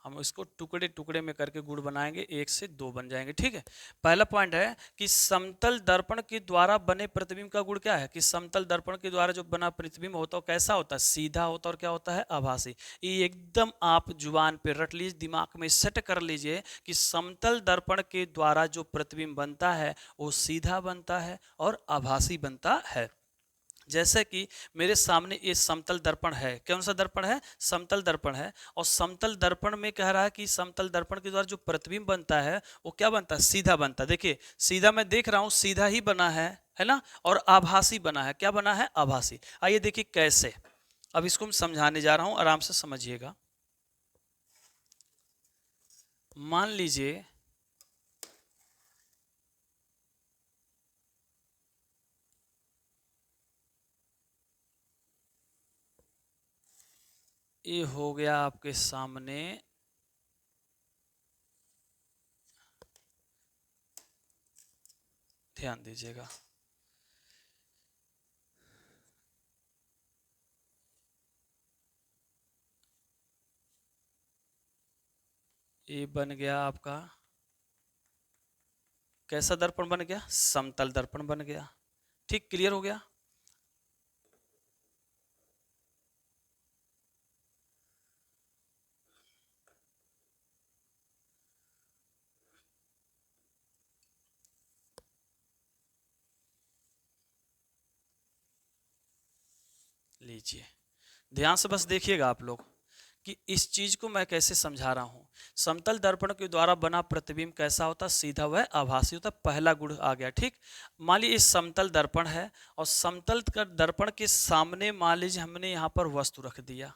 हम इसको टुकड़े टुकड़े में करके गुण बनाएंगे, 1 से 2 बन जाएंगे। ठीक है, पहला पॉइंट है कि समतल दर्पण के द्वारा बने प्रतिबिंब का गुण क्या है, कि समतल दर्पण के द्वारा जो बना प्रतिबिंब होता है कैसा होता है, सीधा होता है और क्या होता है, आभासी। ये एकदम आप जुबान पे रट लीजिए, दिमाग में सेट कर लीजिए कि समतल दर्पण के द्वारा जो प्रतिबिंब बनता है वो सीधा बनता है और आभासी बनता है। जैसे कि मेरे सामने ये समतल दर्पण है, कौन सा दर्पण है, समतल दर्पण है, और समतल दर्पण में कह रहा है कि समतल दर्पण के द्वारा जो प्रतिबिंब बनता है वो क्या बनता है, सीधा बनता है। देखिए सीधा मैं देख रहा हूं, सीधा ही बना है ना, और आभासी बना है, क्या बना है, आभासी। आइए देखिए कैसे, अब इसको मैं समझाने जा रहा हूं, आराम से समझिएगा। मान लीजिए ये हो गया आपके सामने ध्यान दीजिएगा, ये बन गया आपका कैसा दर्पण बन गया, समतल दर्पण बन गया। ठीक, क्लियर हो गया। लीजिए ध्यान से बस देखिएगा आप लोग कि इस चीज को मैं कैसे समझा रहा हूं। समतल दर्पण के द्वारा बना प्रतिबिंब कैसा होता है, सीधा व आभासी होता है, पहला गुण आ गया। ठीक, मान लीजिए इस समतल दर्पण है और समतल दर्पण के सामने मान लीजिए हमने यहां पर वस्तु रख दिया।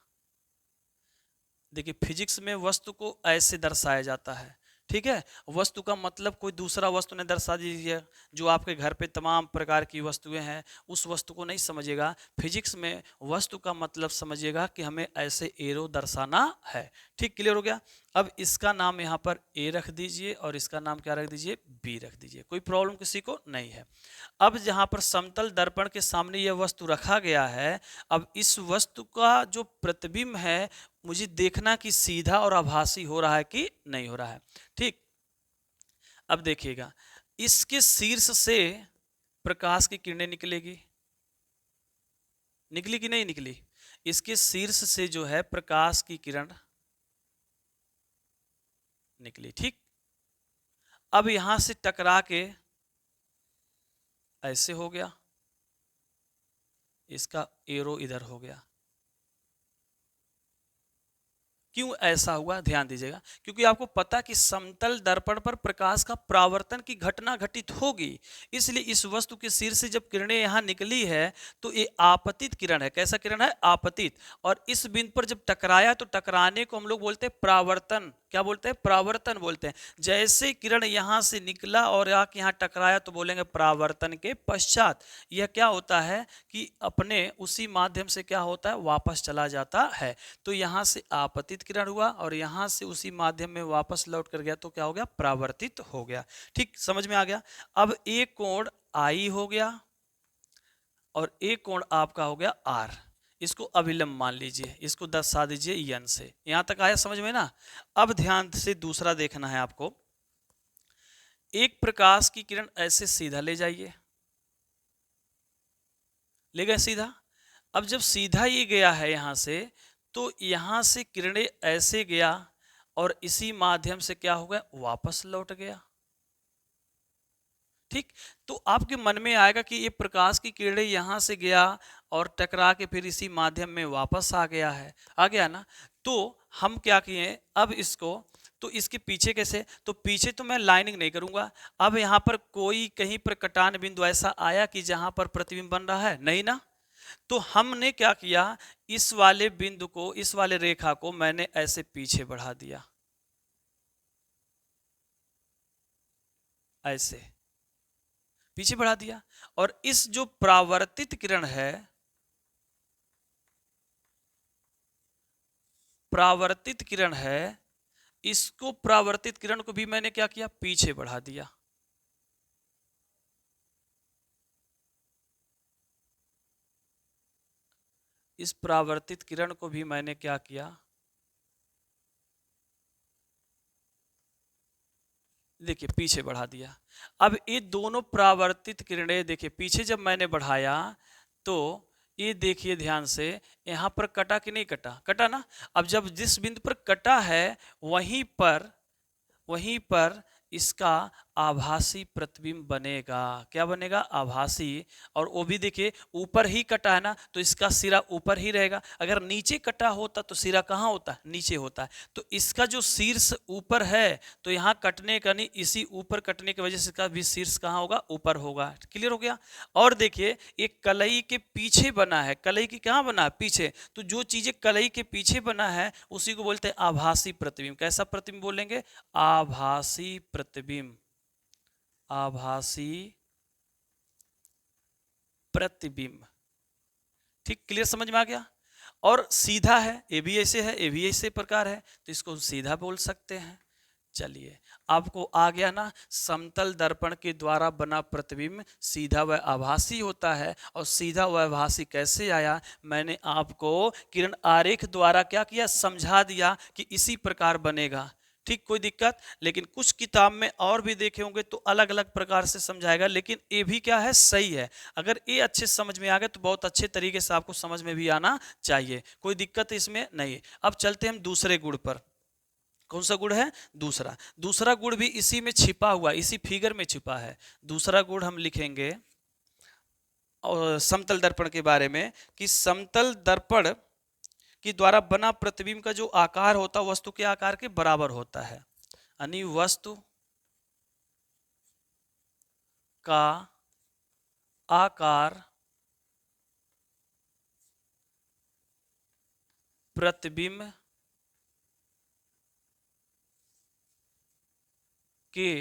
देखिए फिजिक्स में वस्तु को ऐसे दर्शाया जाता है। ठीक है, वस्तु का मतलब कोई दूसरा वस्तु नहीं दर्शा दीजिए, जो आपके घर पे तमाम प्रकार की वस्तुएं हैं उस वस्तु को नहीं समझिएगा। फिजिक्स में वस्तु का मतलब समझिएगा कि हमें ऐसे एरो दर्शाना है। ठीक, क्लियर हो गया। अब इसका नाम यहाँ पर ए रख दीजिए और इसका नाम क्या रख दीजिए, बी रख दीजिए, कोई प्रॉब्लम किसी को नहीं है। अब जहाँ पर समतल दर्पण के सामने यह वस्तु रखा गया है, अब इस वस्तु का जो प्रतिबिंब है मुझे देखना कि सीधा और आभासी हो रहा है कि नहीं हो रहा है। ठीक, अब देखिएगा इसके शीर्ष से प्रकाश की किरणें निकलेगी, निकली कि नहीं निकली, इसके शीर्ष से जो है प्रकाश की किरण निकली। ठीक, अब यहां से टकरा के ऐसे हो गया, इसका एरो इधर हो गया। क्यों ऐसा हुआ, ध्यान दीजिएगा, क्योंकि आपको पता कि समतल दर्पण पर प्रकाश का परावर्तन की घटना घटित होगी, इसलिए इस वस्तु के शीर्ष से जब किरणें यहां निकली है तो ये आपतित किरण है। कैसा किरण है, आपतित, और इस बिंदु पर जब टकराया तो टकराने को हम लोग बोलते हैं परावर्तन। क्या बोलते हैं, परावर्तन बोलते हैं। जैसे किरण यहां से निकला और आके यहां टकराया तो बोलेंगे परावर्तन के पश्चात यह क्या होता है कि अपने उसी माध्यम से क्या होता है, वापस चला जाता है। तो यहां से आपतित किरण हुआ और यहां से उसी माध्यम में वापस लौट कर गया तो क्या हो गया, परावर्तित हो गया। ठीक, समझ में आ गया। अब एक कोण आई हो गया और एक कोण आपका हो गया आर, इसको अभिलंब मान लीजिए, इसको दर्शा दीजिए यन से। यहां तक आया समझ में ना। अब ध्यान से दूसरा देखना है आपको, एक प्रकाश की किरण ऐसे सीधा ले जाइए, ले गए सीधा। अब जब सीधा ये गया है यहां से, तो यहां से किरणें ऐसे गया और इसी माध्यम से क्या हो गया, वापस लौट गया। ठीक, तो आपके मन में आएगा कि ये प्रकाश की किरणें यहां से गया और टकरा के फिर इसी माध्यम में वापस आ गया है, आ गया ना। तो हम क्या किए, अब इसको तो इसके पीछे कैसे, तो पीछे तो मैं लाइनिंग नहीं करूंगा। अब यहाँ पर कोई कहीं पर कटान बिंदु ऐसा आया कि जहां पर प्रतिबिंब बन रहा है, नहीं ना। तो हमने क्या किया, इस वाले बिंदु को, इस वाले रेखा को मैंने ऐसे पीछे बढ़ा दिया, ऐसे पीछे बढ़ा दिया। और इस जो परावर्तित किरण है, परावर्तित किरण है, इसको परावर्तित किरण को भी मैंने क्या किया, पीछे बढ़ा दिया। इस परावर्तित किरण को भी मैंने क्या किया, देखिए पीछे बढ़ा दिया। अब ये दोनों परावर्तित किरणें देखिए पीछे जब मैंने बढ़ाया तो ये देखिए ध्यान से, यहां पर कटा कि नहीं कटा, कटा ना। अब जब जिस बिंदु पर कटा है वहीं पर इसका आभासी प्रतिबिंब बनेगा। क्या बनेगा, आभासी। और वो भी देखिए ऊपर ही कटा है ना, तो इसका सिरा ऊपर ही रहेगा। अगर नीचे कटा होता तो सिरा कहाँ होता, नीचे होता है। तो इसका जो शीर्ष ऊपर है, तो यहाँ कटने का नहीं, इसी ऊपर कटने की वजह से इसका भी शीर्ष कहाँ होगा, ऊपर होगा। क्लियर हो गया। और देखिए एक कलई के पीछे बना है, कलई की कहाँ बना है, पीछे। तो जो चीजें कलई के पीछे बना है उसी को बोलते हैं आभासी प्रतिबिंब। कैसा प्रतिबिंब बोलेंगे, आभासी प्रतिबिंब, आभासी प्रतिबिंब। ठीक, क्लियर, समझ में आ गया। और सीधा है, ये भी ऐसे है, ये भी ऐसे प्रकार है, तो इसको सीधा बोल सकते हैं। चलिए आपको आ गया ना, समतल दर्पण के द्वारा बना प्रतिबिंब सीधा व आभासी होता है। और सीधा व आभासी कैसे आया, मैंने आपको किरण आरेख द्वारा क्या किया, समझा दिया कि इसी प्रकार बनेगा। ठीक, कोई दिक्कत। लेकिन कुछ किताब में और भी देखे होंगे तो अलग अलग प्रकार से समझाएगा, लेकिन ये भी क्या है, सही है। अगर ये अच्छे समझ में आ गए तो बहुत अच्छे तरीके से आपको समझ में भी आना चाहिए, कोई दिक्कत इसमें नहीं। अब चलते हैं हम दूसरे गुण पर। कौन सा गुण है, दूसरा। दूसरा गुण भी इसी में छिपा हुआ, इसी फिगर में छिपा है। दूसरा गुण हम लिखेंगे और समतल दर्पण के बारे में, कि समतल दर्पण के द्वारा बना प्रतिबिंब का जो आकार होता है वस्तु के आकार के बराबर होता है। यानी वस्तु का आकार प्रतिबिंब के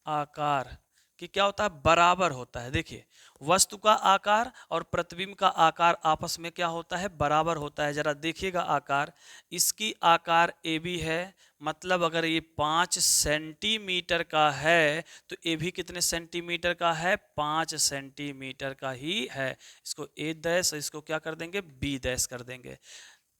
आकार कि क्या होता है, बराबर होता है। देखिए वस्तु का आकार और प्रतिबिंब का आकार आपस में क्या होता है, बराबर होता है। जरा देखिएगा आकार, इसकी आकार ए बी है, मतलब अगर ये 5 सेंटीमीटर का है तो ये भी कितने सेंटीमीटर का है, 5 सेंटीमीटर का ही है। इसको ए डैश, इसको क्या कर देंगे, बी डैश कर देंगे।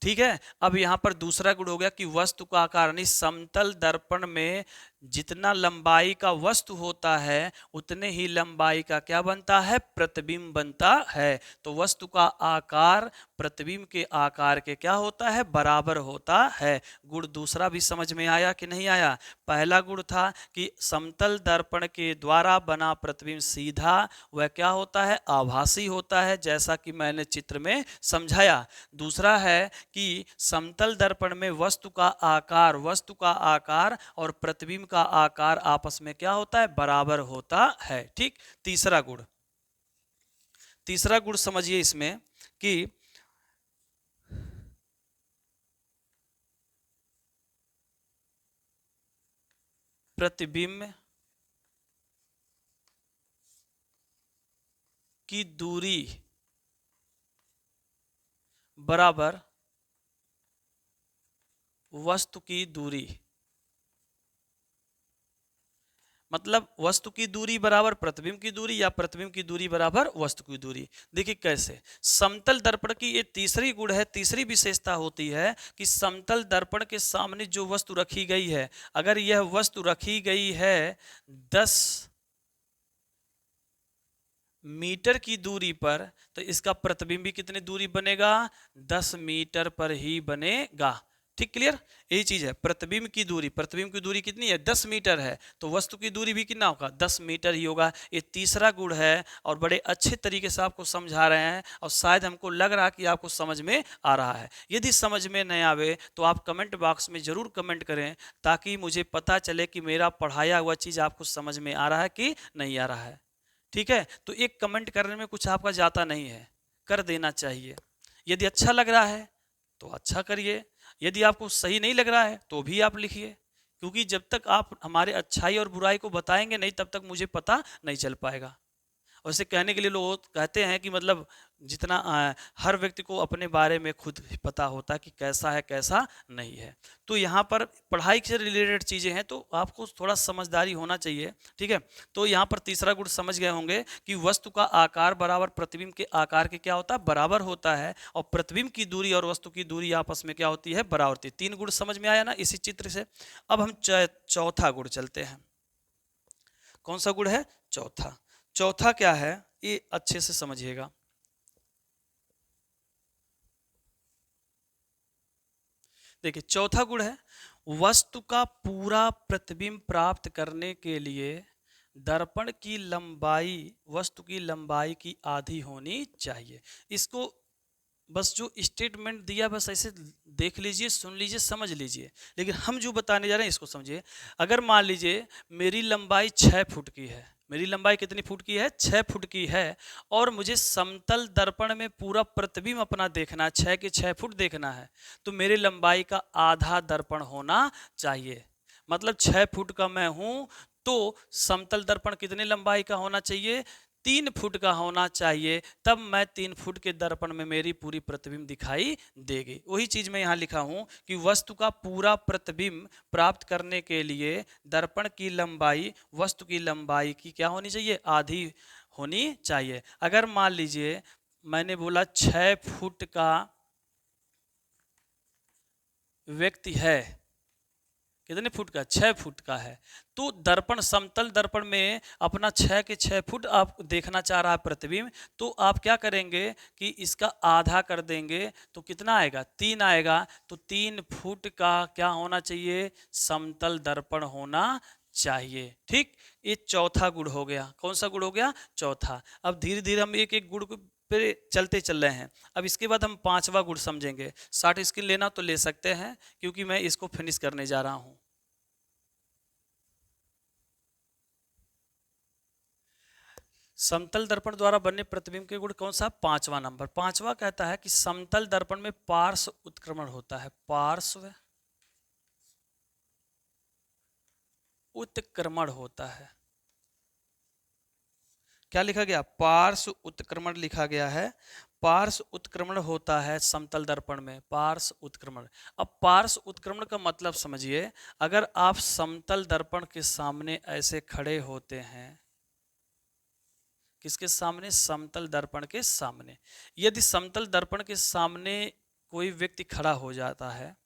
ठीक है। अब यहां पर दूसरा गुण हो गया कि वस्तु का आकार, यानी समतल दर्पण में जितना लंबाई का वस्तु होता है उतने ही लंबाई का क्या बनता है, प्रतिबिंब बनता है। तो वस्तु का आकार प्रतिबिंब के आकार के क्या होता है, बराबर होता है। गुण दूसरा भी समझ में आया कि नहीं आया। पहला गुण था कि समतल दर्पण के द्वारा बना प्रतिबिंब सीधा वह क्या होता है, आभासी होता है, जैसा कि मैंने चित्र में समझाया। दूसरा है कि समतल दर्पण में वस्तु का आकार और प्रतिबिंब का आकार आपस में क्या होता है, बराबर होता है। ठीक। तीसरा गुण समझिए इसमें कि प्रतिबिंब की दूरी बराबर वस्तु की दूरी, मतलब वस्तु की दूरी बराबर प्रतिबिंब की दूरी या प्रतिबिंब की दूरी बराबर वस्तु की दूरी। देखिए कैसे, समतल दर्पण की ये तीसरी गुण है, तीसरी विशेषता होती है कि समतल दर्पण के सामने जो वस्तु रखी गई है, अगर यह वस्तु रखी गई है 10 मीटर की दूरी पर, तो इसका प्रतिबिंब भी कितनी दूरी बनेगा, 10 मीटर पर ही बनेगा। ठीक, क्लियर। यही चीज है प्रतिबिंब की दूरी। प्रतिबिंब की दूरी कितनी है? 10 मीटर है, तो वस्तु की दूरी भी कितना होगा? 10 मीटर ही होगा। ये तीसरा गुण है और बड़े अच्छे तरीके से आपको समझा रहे हैं और शायद हमको लग रहा कि आपको समझ में आ रहा है। यदि समझ में नहीं आवे तो आप कमेंट बॉक्स में जरूर कमेंट करें, ताकि मुझे पता चले कि मेरा पढ़ाया हुआ चीज आपको समझ में आ रहा है कि नहीं आ रहा है। ठीक है, तो एक कमेंट करने में कुछ आपका जाता नहीं है, कर देना चाहिए। यदि अच्छा लग रहा है तो अच्छा करिए, यदि आपको सही नहीं लग रहा है तो भी आप लिखिए, क्योंकि जब तक आप हमारे अच्छाई और बुराई को बताएंगे नहीं तब तक मुझे पता नहीं चल पाएगा। वैसे कहने के लिए लोग कहते हैं कि मतलब जितना हर व्यक्ति को अपने बारे में खुद ही पता होता है कि कैसा है कैसा नहीं है। तो यहाँ पर पढ़ाई से रिलेटेड चीज़ें हैं तो आपको थोड़ा समझदारी होना चाहिए। ठीक है, तो यहाँ पर तीसरा गुण समझ गए होंगे कि वस्तु का आकार बराबर प्रतिबिंब के आकार के क्या होता है? बराबर होता है। और प्रतिबिंब की दूरी और वस्तु की दूरी आपस में क्या होती है? बराबर होती है। 3 गुण समझ में आया ना इसी चित्र से। अब हम चौथा गुण चलते हैं। कौन सा गुण है? चौथा। चौथा क्या है ये अच्छे से समझिएगा। देखिए चौथा गुण है वस्तु का पूरा प्रतिबिंब प्राप्त करने के लिए दर्पण की लंबाई वस्तु की लंबाई की आधी होनी चाहिए। इसको बस जो स्टेटमेंट दिया बस ऐसे देख लीजिए, सुन लीजिए, समझ लीजिए, लेकिन हम जो बताने जा रहे हैं इसको समझिए। अगर मान लीजिए मेरी लंबाई 6 फुट की है, मेरी लंबाई कितनी फुट की है? 6 फुट की है, और मुझे समतल दर्पण में पूरा प्रतिबिंब अपना देखना है, 6 के 6 फुट देखना है, तो मेरी लंबाई का आधा दर्पण होना चाहिए। मतलब 6 फुट का मैं हूं तो समतल दर्पण कितने लंबाई का होना चाहिए? 3 फुट का होना चाहिए, तब मैं 3 फुट के दर्पण में मेरी पूरी प्रतिबिंब दिखाई देगी। वही चीज मैं यहाँ लिखा हूं कि वस्तु का पूरा प्रतिबिंब प्राप्त करने के लिए दर्पण की लंबाई वस्तु की लंबाई की क्या होनी चाहिए? आधी होनी चाहिए। अगर मान लीजिए मैंने बोला 6 फुट का व्यक्ति है, कितने फुट का? 6 फुट का है, तो दर्पण समतल दर्पण में अपना 6 के 6 फुट आप देखना चाह रहा है प्रतिबिंब, तो आप क्या करेंगे कि इसका आधा कर देंगे तो कितना आएगा? 3 आएगा। तो 3 फुट का क्या होना चाहिए? समतल दर्पण होना चाहिए। ठीक, ये चौथा गुण हो गया। कौन सा गुण हो गया? चौथा। अब धीरे धीरे हम एक एक गुण पे चलते चल रहे हैं। अब इसके बाद हम पांचवा गुण समझेंगे। 60 स्क्रीन लेना तो ले सकते हैं, क्योंकि मैं इसको फिनिश करने जा रहा हूं। समतल दर्पण द्वारा बने प्रतिबिंब के गुण कौन सा? पांचवा नंबर। पांचवा कहता है कि समतल दर्पण में पार्श्व उत्क्रमण होता है। पार्श्व उत्क्रमण होता है। क्या लिखा गया? पार्श्व उत्क्रमण लिखा गया है। पार्श्व उत्क्रमण होता है समतल दर्पण में, पार्श्व उत्क्रमण। अब पार्श्व उत्क्रमण का मतलब समझिए, अगर आप समतल दर्पण के सामने ऐसे खड़े होते हैं, किसके सामने? समतल दर्पण के सामने। यदि समतल दर्पण के सामने कोई व्यक्ति खड़ा हो जाता है,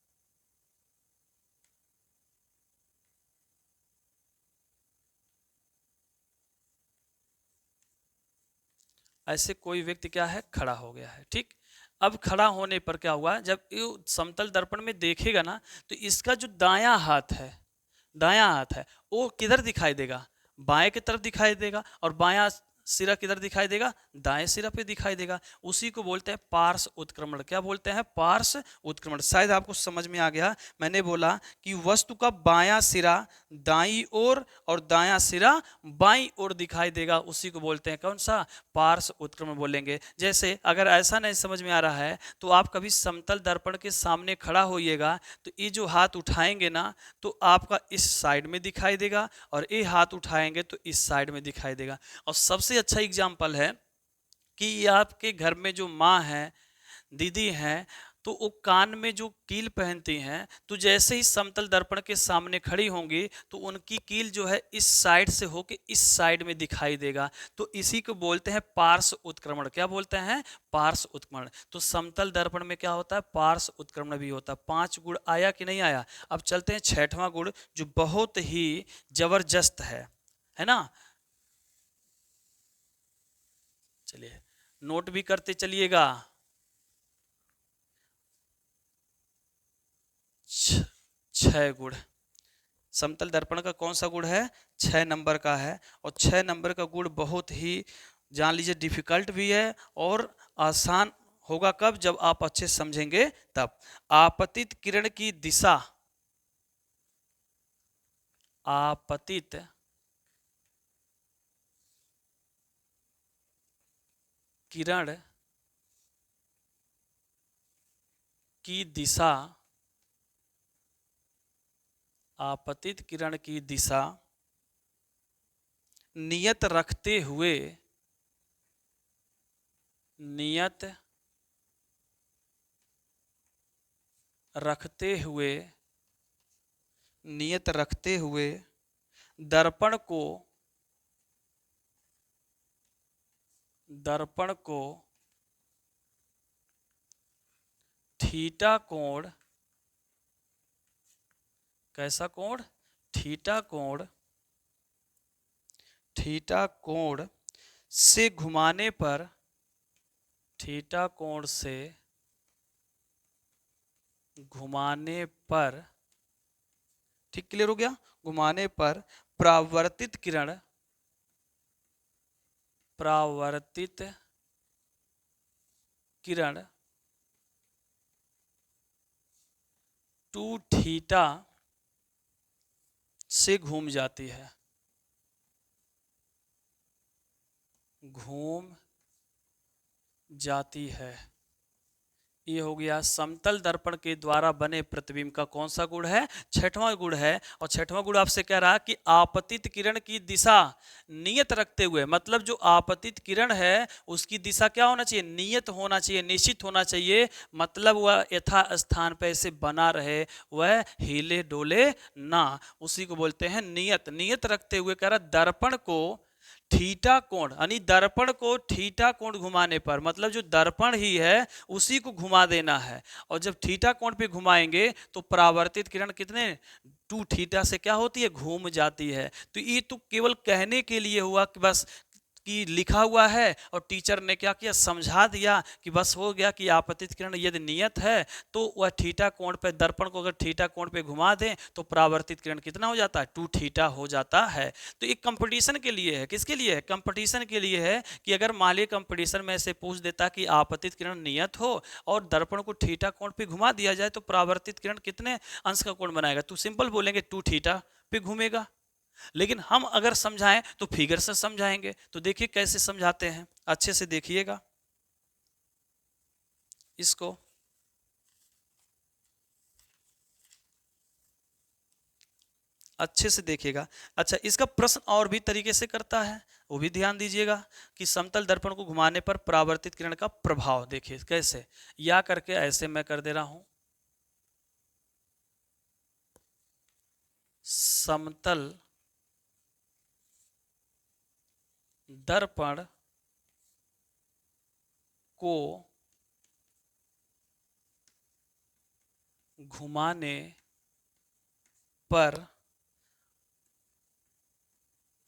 ऐसे कोई व्यक्ति क्या है? खड़ा हो गया है। ठीक, अब खड़ा होने पर क्या हुआ? जब ये समतल दर्पण में देखेगा ना, तो इसका जो दायां हाथ है, दायां हाथ है, वो किधर दिखाई देगा? बाएं की तरफ दिखाई देगा। और बायां सिरा किधर दिखाई देगा? दाएं सिरा पे दिखाई देगा। उसी को बोलते हैं पार्श्व उत्क्रमण। क्या बोलते हैं? पार्श्व उत्क्रमण। शायद आपको समझ में आ गया। मैंने बोला कि वस्तु का बायां सिरा दाईं ओर और दायां सिरा बाईं ओर दिखाई देगा, उसी को बोलते हैं कौन सा? पार्श्व उत्क्रमण बोलेंगे। जैसे अगर ऐसा नहीं समझ में आ रहा है तो आप कभी समतल दर्पण के सामने खड़ा होइएगा, तो ये जो हाथ उठाएंगे ना, तो आपका इस साइड में दिखाई देगा, और ये हाथ उठाएंगे तो इस साइड में दिखाई देगा। और सबसे अच्छा एग्जाम्पल है कि ये आपके घर में जो माँ है, दीदी हैं, तो वो कान में जो कील पहनती हैं, तो जैसे ही समतल दर्पण के सामने खड़ी होंगी तो उनकी कील जो है इस साइड से होके इस साइड में दिखाई देगा। तो इसी को बोलते हैं पार्श्व उत्क्रमण। क्या बोलते हैं? पार्श्व उत्क्रमण। तो समतल दर्पण में क्या होता है? पार्श्व उत्क्रमण भी होता है। 5 गुण आया कि नहीं आया? अब चलते हैं 6वां गुण, जो बहुत ही जबरदस्त है ना। चलिए नोट भी करते चलिएगा। 6 गुण। समतल दर्पण का कौन सा गुण है? 6 नंबर का है। और 6 नंबर का गुण बहुत ही जान लीजिए डिफिकल्ट भी है और आसान होगा। कब? जब आप अच्छे समझेंगे तब। आपतित किरण की दिशा, आपतित किरण की दिशा, आपतित किरण की दिशा नियत रखते हुए, नियत रखते हुए, नियत रखते हुए दर्पण को, दर्पण को थीटा कोण, कैसा कोण? थीटा कोण, थीटा कोण से घुमाने पर, थीटा कोण से घुमाने पर, ठीक क्लियर हो गया? घुमाने पर परावर्तित किरण, परावर्तित किरण टू थीटा से घूम जाती है, घूम जाती है। ये हो गया समतल दर्पण के द्वारा बने प्रतिबिंब का कौन सा गुण है? 6वां गुण है। और 6वां गुण आपसे कह रहा कि आपतित किरण की दिशा नियत रखते हुए, मतलब जो आपतित किरण है उसकी दिशा क्या होना चाहिए? नियत होना चाहिए, निश्चित होना चाहिए। मतलब वह यथा स्थान पर ऐसे बना रहे, वह हिले डोले ना, उसी को बोलते हैं नियत। नियत रखते हुए कह रहा दर्पण को थीटा कोण, यानी दर्पण को थीटा कोण घुमाने पर, मतलब जो दर्पण ही है उसी को घुमा देना है। और जब थीटा कोण पे घुमाएंगे तो परावर्तित किरण कितने? 2 थीटा से क्या होती है? घूम जाती है। तो ये तो केवल कहने के लिए हुआ कि बस कि लिखा हुआ है और टीचर ने क्या किया? समझा दिया कि बस हो गया कि आपतित किरण यदि नियत है तो वह थीटा कोण पे, दर्पण को अगर थीटा कोण पे घुमा दें तो परावर्तित किरण कितना हो जाता है? 2 थीटा हो जाता है। तो एक कंपटीशन के लिए है। किसके लिए है? कंपटीशन के लिए है कि अगर मान लीजिए कंपटीशन में से पूछ देता कि आपतित किरण नियत हो और दर्पण को थीटा कोण पे घुमा दिया जाए तो परावर्तित किरण कितने अंश का कोण बनाएगा? तो सिंपल बोलेंगे 2 थीटा पे घूमेगा। लेकिन हम अगर समझाएं तो फिगर से समझाएंगे। तो देखिए कैसे समझाते हैं, अच्छे से देखिएगा इसको। अच्छे से देखिएगा। अच्छा, इसका प्रश्न और भी तरीके से करता है, वो भी ध्यान दीजिएगा कि समतल दर्पण को घुमाने पर परावर्तित किरण का प्रभाव देखिए कैसे, या करके ऐसे मैं कर दे रहा हूं। समतल दर्पण को घुमाने पर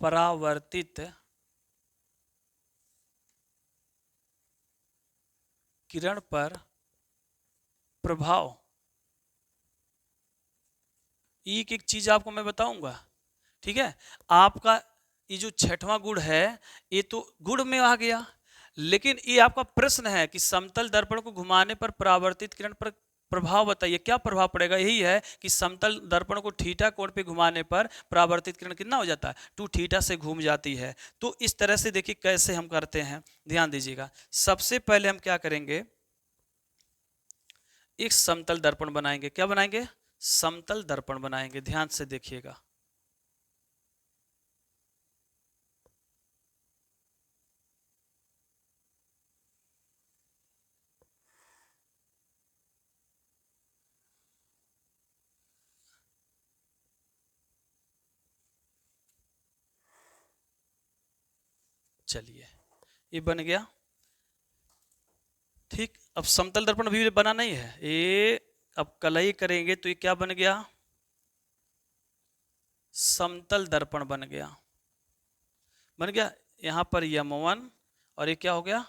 परावर्तित किरण पर प्रभाव। एक एक चीज आपको मैं बताऊंगा, ठीक है? आपका ये जो 6वां गुण है ये तो गुण में आ गया, लेकिन ये आपका प्रश्न है कि समतल दर्पण को घुमाने पर परावर्तित किरण पर प्रभाव बताइए, क्या प्रभाव पड़ेगा? यही है कि समतल दर्पण को थीटा कोण पे घुमाने पर परावर्तित किरण कितना हो जाता है? 2 थीटा से घूम जाती है। तो इस तरह से देखिए कैसे हम करते हैं, ध्यान दीजिएगा। सबसे पहले हम क्या करेंगे? एक समतल दर्पण बनाएंगे। क्या बनाएंगे? समतल दर्पण बनाएंगे। ध्यान से देखिएगा। चलिए, ये बन गया। ठीक, अब समतल दर्पण भी बना नहीं है ये, अब कलई करेंगे तो ये क्या बन गया? समतल दर्पण बन गया। बन गया। यहां पर यम1 और ये क्या हो गया?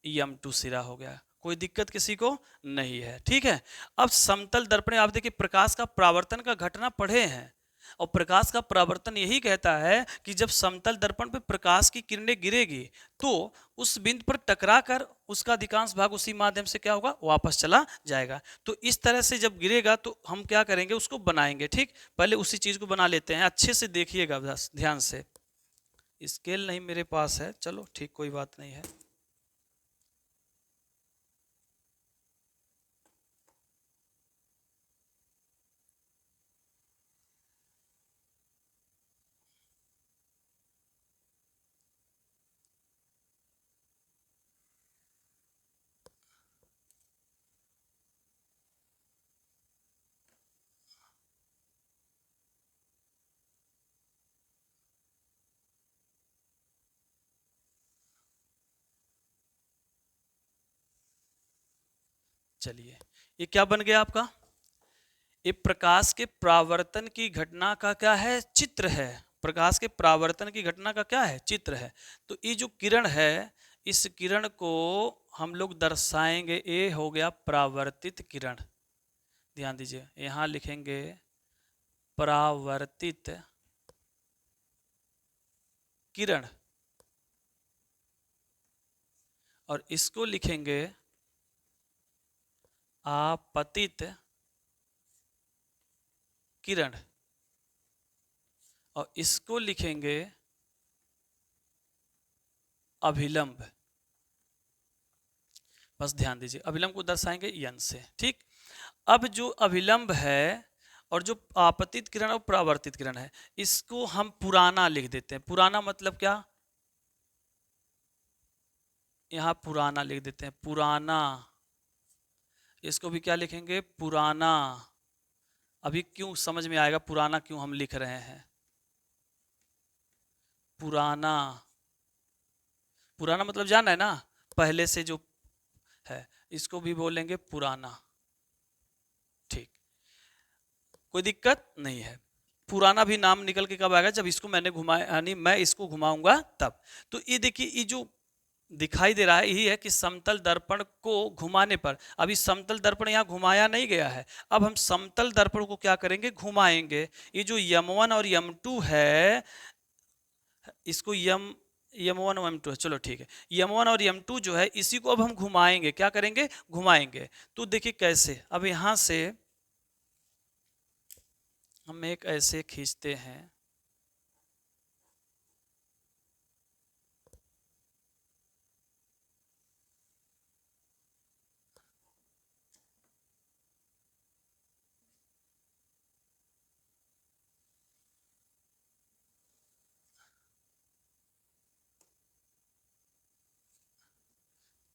यम2 सिरा हो गया। कोई दिक्कत किसी को नहीं है, ठीक है। अब समतल दर्पण आप देखिए प्रकाश का परावर्तन का घटना पढ़े हैं, और प्रकाश का परावर्तन यही कहता है कि जब समतल दर्पण पे प्रकाश की किरणें गिरेगी तो उस बिंदु पर टकरा कर उसका अधिकांश भाग उसी माध्यम से क्या होगा, वापस चला जाएगा। तो इस तरह से जब गिरेगा तो हम क्या करेंगे, उसको बनाएंगे। ठीक, पहले उसी चीज को बना लेते हैं, अच्छे से देखिएगा ध्यान से। स्केल नहीं मेरे पास है, चलो ठीक, कोई बात नहीं है। चलिए, ये क्या बन गया आपका, ये प्रकाश के परावर्तन की घटना का क्या है, चित्र है। प्रकाश के परावर्तन की घटना का क्या है, चित्र है। तो ये जो किरण है, इस किरण को हम लोग दर्शाएंगे, ये हो गया परावर्तित किरण। ध्यान दीजिए, यहां लिखेंगे परावर्तित किरण, और इसको लिखेंगे आपतित किरण, और इसको लिखेंगे अभिलंब। बस ध्यान दीजिए, अभिलंब को दर्शाएंगे यन से। ठीक, अब जो अभिलंब है और जो आपतित किरण और परावर्तित किरण है, इसको हम पुराना लिख देते हैं। पुराना मतलब क्या, यहां पुराना लिख देते हैं, पुराना। इसको भी क्या लिखेंगे, पुराना। अभी क्यों समझ में आएगा पुराना क्यों हम लिख रहे हैं, पुराना। पुराना मतलब जाना है ना, पहले से जो है, इसको भी बोलेंगे पुराना। ठीक, कोई दिक्कत नहीं है। पुराना भी नाम निकल के कब आएगा, जब इसको मैंने घुमाया, यानी मैं इसको घुमाऊंगा तब। तो ये देखिए, ये जो दिखाई दे रहा है यही है कि समतल दर्पण को घुमाने पर, अभी समतल दर्पण यहाँ घुमाया नहीं गया है, अब हम समतल दर्पण को क्या करेंगे, घुमाएंगे। ये जो यम1 और यम2 है, इसको यम1 और यम2 है, चलो ठीक है, यम1 और यम2 जो है, इसी को अब हम घुमाएंगे। क्या करेंगे, घुमाएंगे। तो देखिए कैसे, अब यहां से हम एक ऐसे खींचते हैं,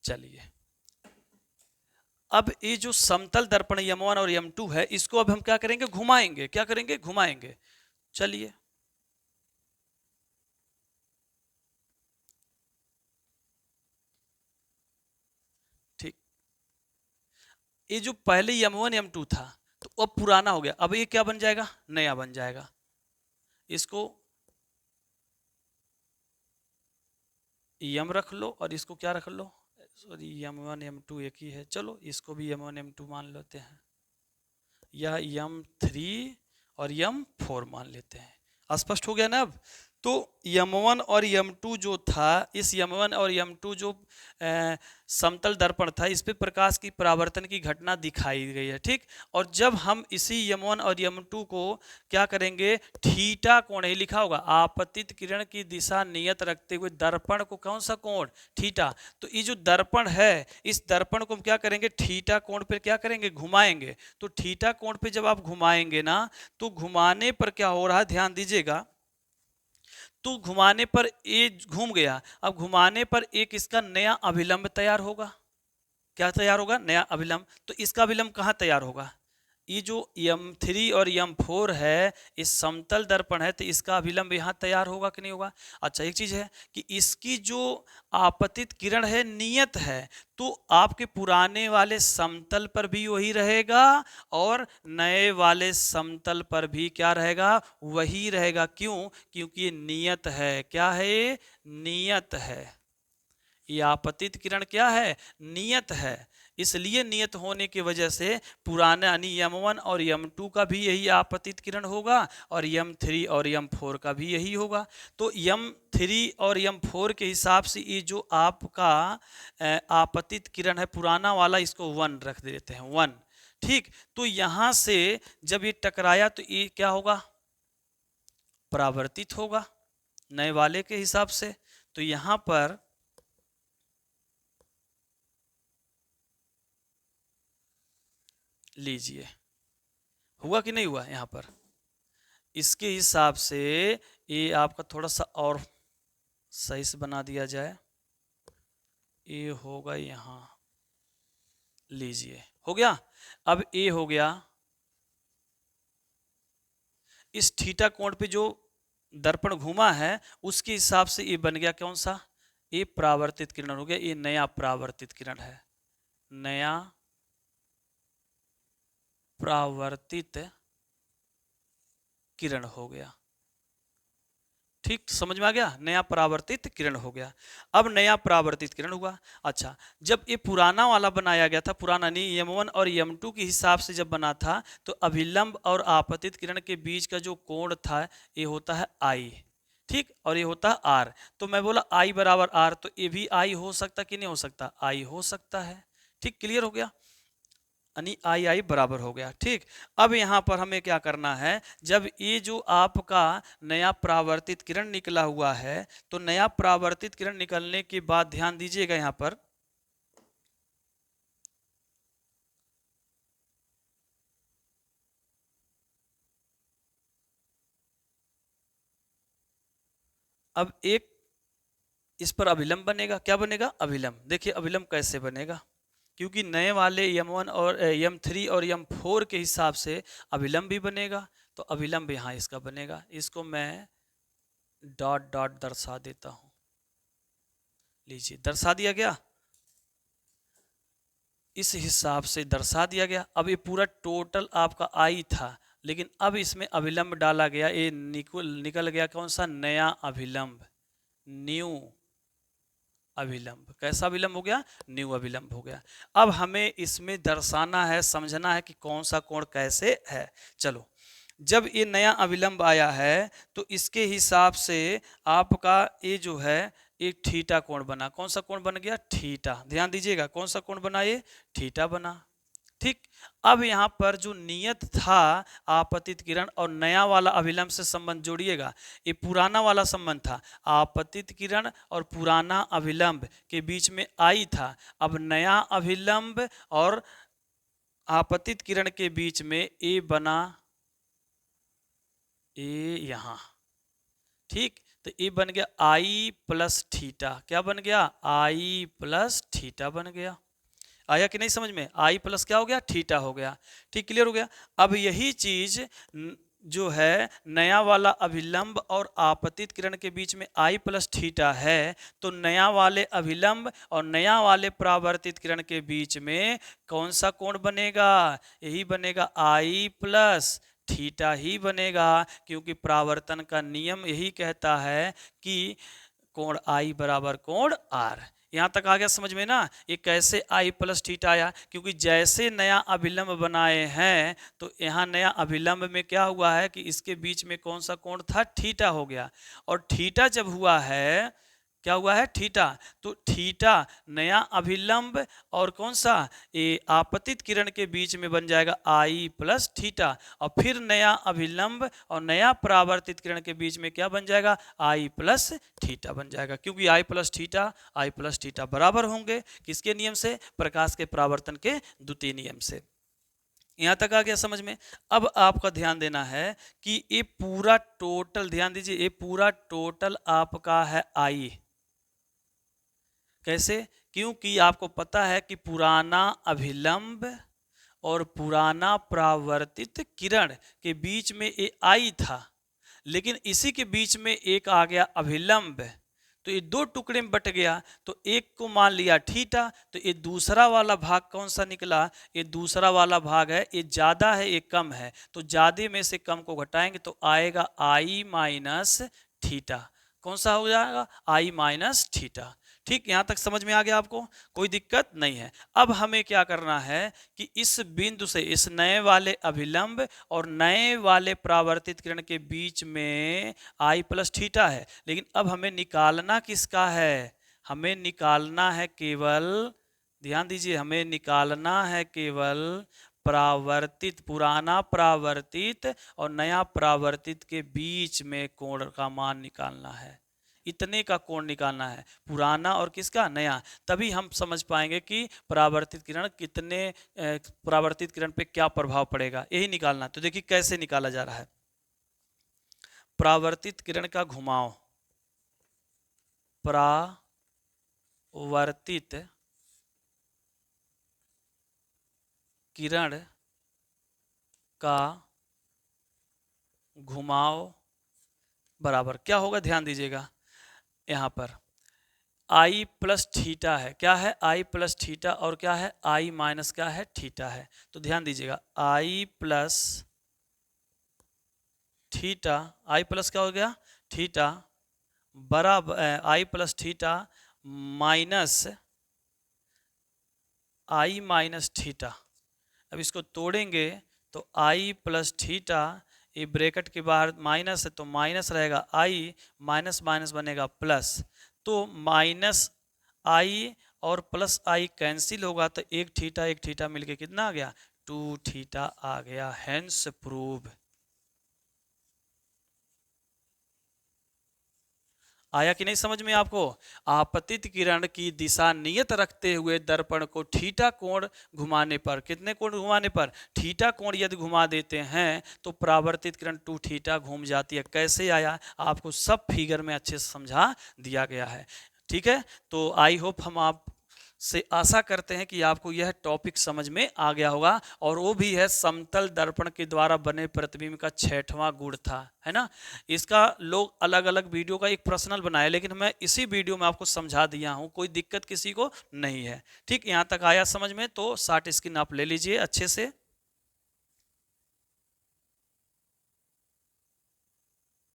चलिए। अब ये जो समतल दर्पण यम1 और यम2 है, इसको अब हम क्या करेंगे, घुमाएंगे। क्या करेंगे, घुमाएंगे। चलिए, ठीक, ये जो पहले यम1 यम2 था, तो अब पुराना हो गया, अब ये क्या बन जाएगा, नया बन जाएगा। इसको यम रख लो और इसको क्या रख लो, सॉरी, यम1 यम2 एक ही है, चलो इसको भी यम1 यम2 मान लेते हैं, या यम3 और यम4 मान लेते हैं। स्पष्ट हो गया ना अब। तो यम1 और यम2 जो था, इस यम1 और यम2 जो समतल दर्पण था, इस पे प्रकाश की परावर्तन की घटना दिखाई गई है। ठीक, और जब हम इसी यम1 और यम2 को क्या करेंगे, थीटा कोण, ही लिखा होगा, आपतित किरण की दिशा नियत रखते हुए दर्पण को कौन सा कोण, थीटा। तो ये जो दर्पण है, इस दर्पण को हम क्या करेंगे, थीटा कोण पे क्या करेंगे, घुमाएंगे। तो थीटा कोण पे जब आप घुमाएंगे ना, तो घुमाने पर क्या हो रहा है, ध्यान दीजिएगा। तो घुमाने पर ये घूम गया, अब घुमाने पर एक इसका नया अभिलंब तैयार होगा। क्या तैयार होगा, नया अभिलंब। तो इसका अभिलंब कहाँ तैयार होगा, ये जो यम3 और यम4 है, इस समतल दर्पण है, तो इसका अभिलंब यहाँ तैयार होगा कि नहीं होगा। अच्छा, एक चीज है कि इसकी जो आपतित किरण है नियत है, तो आपके पुराने वाले समतल पर भी वही रहेगा और नए वाले समतल पर भी क्या रहेगा, वही रहेगा। क्यों, क्योंकि ये नियत है। क्या है, ये नियत है। ये आपतित किरण क्या है, नियत है। इसलिए नियत होने की वजह से पुराना यानी यम 1 और यम 2 का भी यही आपतित किरण होगा और यम 3 और यम 4 का भी यही होगा। तो यम 3 और यम 4 के हिसाब से ये जो आपका आपतित किरण है पुराना वाला, इसको 1 रख देते हैं, 1। ठीक, तो यहां से जब ये टकराया तो ये क्या होगा, परावर्तित होगा नए वाले के हिसाब से। तो यहां पर लीजिए, हुआ कि नहीं हुआ, यहां पर इसके हिसाब से ये आपका थोड़ा सा और सही से बना दिया जाए, ये होगा यहां, लीजिए हो गया। अब ये हो गया, इस थीटा कोण पे जो दर्पण घूमा है उसके हिसाब से ये बन गया कौन सा, ये परावर्तित किरण हो गया, ये नया परावर्तित किरण है, नया परावर्तित किरण हो गया। ठीक, समझ में आ गया, नया परावर्तित किरण हो गया। अब नया परावर्तित किरण हुआ। अच्छा, जब ये पुराना वाला बनाया गया था, पुराना नहीं, यम 1 और यम 2 के हिसाब से जब बना था, तो अभिलंब और आपतित किरण के बीच का जो कोण था ये होता है आई। ठीक, और ये होता है आर। तो मैं बोला आई बराबर आर, तो ये भी आई हो सकता कि नहीं हो सकता, आई हो सकता है। ठीक, क्लियर हो गया, यानी आई आई बराबर हो गया। ठीक, अब यहाँ पर हमें क्या करना है, जब ये जो आपका नया परावर्तित किरण निकला हुआ है, तो नया परावर्तित किरण निकलने के बाद ध्यान दीजिएगा यहाँ पर, अब एक इस पर अभिलंब बनेगा। क्या बनेगा, अभिलंब। देखिए अभिलंब कैसे बनेगा, क्योंकि नए वाले यम 1 और यम 3 और यम 4 के हिसाब से अभिलंब भी बनेगा, तो अभिलंब यहाँ इसका बनेगा। इसको मैं डॉट डॉट दर्शा देता हूं, लीजिए दर्शा दिया गया, इस हिसाब से दर्शा दिया गया। अब ये पूरा टोटल आपका आई था, लेकिन अब इसमें अभिलंब डाला गया, ये निकल गया कौन सा, नया अभिलंब, न्यू अभिलंब। कैसा अभिलंब हो गया, न्यू अभिलंब हो गया। अब हमें इसमें दर्शाना है, समझना है कि कौन सा कोण कैसे है। चलो, जब ये नया अभिलंब आया है तो इसके हिसाब से आपका ये जो है ये थीटा कोण बना। कौन सा कोण बन गया, थीटा। ध्यान दीजिएगा, कौन सा कोण बना, ये थीटा बना। ठीक, अब यहाँ पर जो नियत था आपतित किरण और नया वाला अभिलंब से संबंध जोड़िएगा। ये पुराना वाला संबंध था, आपतित किरण और पुराना अभिलंब के बीच में आई था। अब नया अभिलंब और आपतित किरण के बीच में ए बना, ए यहाँ। ठीक, तो ये बन गया आई प्लस थीटा। क्या बन गया, आई प्लस थीटा बन गया। आया कि नहीं समझ में, आई प्लस क्या हो गया, थीटा हो गया। ठीक, क्लियर हो गया। अब यही चीज जो है नया वाला अभिलंब और आपतित किरण के बीच में आई प्लस थीटा है, तो नया वाले अभिलंब और नया वाले परावर्तित किरण के बीच में कौन सा कोण बनेगा, यही बनेगा आई प्लस थीटा ही बनेगा, क्योंकि परावर्तन का नियम यही कहता है कि कोण आई बराबर कोण आर। यहां तक आ गया समझ में ना, ये कैसे आई प्लस थीटा आया, क्योंकि जैसे नया अभिलंब बनाए हैं तो यहाँ नया अभिलंब में क्या हुआ है कि इसके बीच में कौन सा कोण था, थीटा हो गया। और थीटा जब हुआ है, क्या हुआ है, थीटा, तो थीटा नया अभिलंब और कौन सा, ये आपतित किरण के बीच में बन जाएगा आई प्लस थीटा, और फिर नया अभिलंब और नया परावर्तित किरण के बीच में क्या बन जाएगा, आई प्लस थीटा बन जाएगा। क्योंकि आई प्लस थीटा बराबर होंगे किसके नियम से, प्रकाश के परावर्तन के द्वितीय नियम से। यहां तक आ गया समझ में। अब आपका ध्यान देना है कि ये पूरा टोटल, ध्यान दीजिए, ये पूरा टोटल आपका है आई। कैसे, क्योंकि आपको पता है कि पुराना अभिलंब और पुराना परावर्तित किरण के बीच में ये आई था, लेकिन इसी के बीच में एक आ गया अभिलंब, तो ये दो टुकड़े में बट गया। तो एक को मान लिया थीटा, तो ये दूसरा वाला भाग कौन सा निकला, ये दूसरा वाला भाग है, ये ज्यादा है ये कम है, तो ज्यादा में से कम को घटाएंगे तो आएगा आई माइनस थीटा। कौन सा हो जाएगा, आई माइनस थीटा। ठीक, यहां तक समझ में आ गया आपको, कोई दिक्कत नहीं है। अब हमें क्या करना है कि इस बिंदु से इस नए वाले अभिलंब और नए वाले परावर्तित किरण के बीच में आई प्लस थीटा है, लेकिन अब हमें निकालना किसका है? हमें निकालना है केवल, ध्यान दीजिए, हमें निकालना है केवल परावर्तित, पुराना परावर्तित और नया परावर्तित के बीच में कोण का मान निकालना है। इतने का कोण निकालना है, पुराना और किसका? नया। तभी हम समझ पाएंगे कि परावर्तित किरण कितने, परावर्तित किरण पे क्या प्रभाव पड़ेगा, यही निकालना। तो देखिए कैसे निकाला जा रहा है। परावर्तित किरण का घुमाव, परावर्तित किरण का घुमाव बराबर क्या होगा? ध्यान दीजिएगा, यहां पर आई प्लस थीटा है। क्या है? आई प्लस थीटा, और क्या है? आई माइनस क्या है? थीटा है। तो ध्यान दीजिएगा, आई प्लस थीटा, आई प्लस क्या हो गया? थीटा बराबर आई प्लस थीटा माइनस आई माइनस थीटा। अब इसको तोड़ेंगे तो आई प्लस थीटा, ये ब्रैकेट के बाहर माइनस है तो माइनस रहेगा, आई माइनस माइनस बनेगा प्लस, तो माइनस आई और प्लस आई कैंसिल होगा, तो एक थीटा मिलके कितना आ गया? 2 थीटा आ गया। Hence prove. आया कि नहीं समझ में आपको? आपतित किरण की दिशा नियत रखते हुए दर्पण को थीटा कोण घुमाने पर, कितने कोण घुमाने पर? थीटा कोण यदि घुमा देते हैं तो परावर्तित किरण 2 थीटा घूम जाती है। कैसे आया? आपको सब फिगर में अच्छे से समझा दिया गया है। ठीक है, तो आई होप हम आप से आशा करते हैं कि आपको यह टॉपिक समझ में आ गया होगा, और वो भी है समतल दर्पण के द्वारा बने प्रतिबिंब का 6वां गुण था, है ना। इसका लोग अलग अलग वीडियो का एक पर्सनल बनाया, लेकिन मैं इसी वीडियो में आपको समझा दिया हूं, कोई दिक्कत किसी को नहीं है। ठीक, यहां तक आया समझ में? तो 60 स्क्रीन आप ले लीजिए अच्छे से।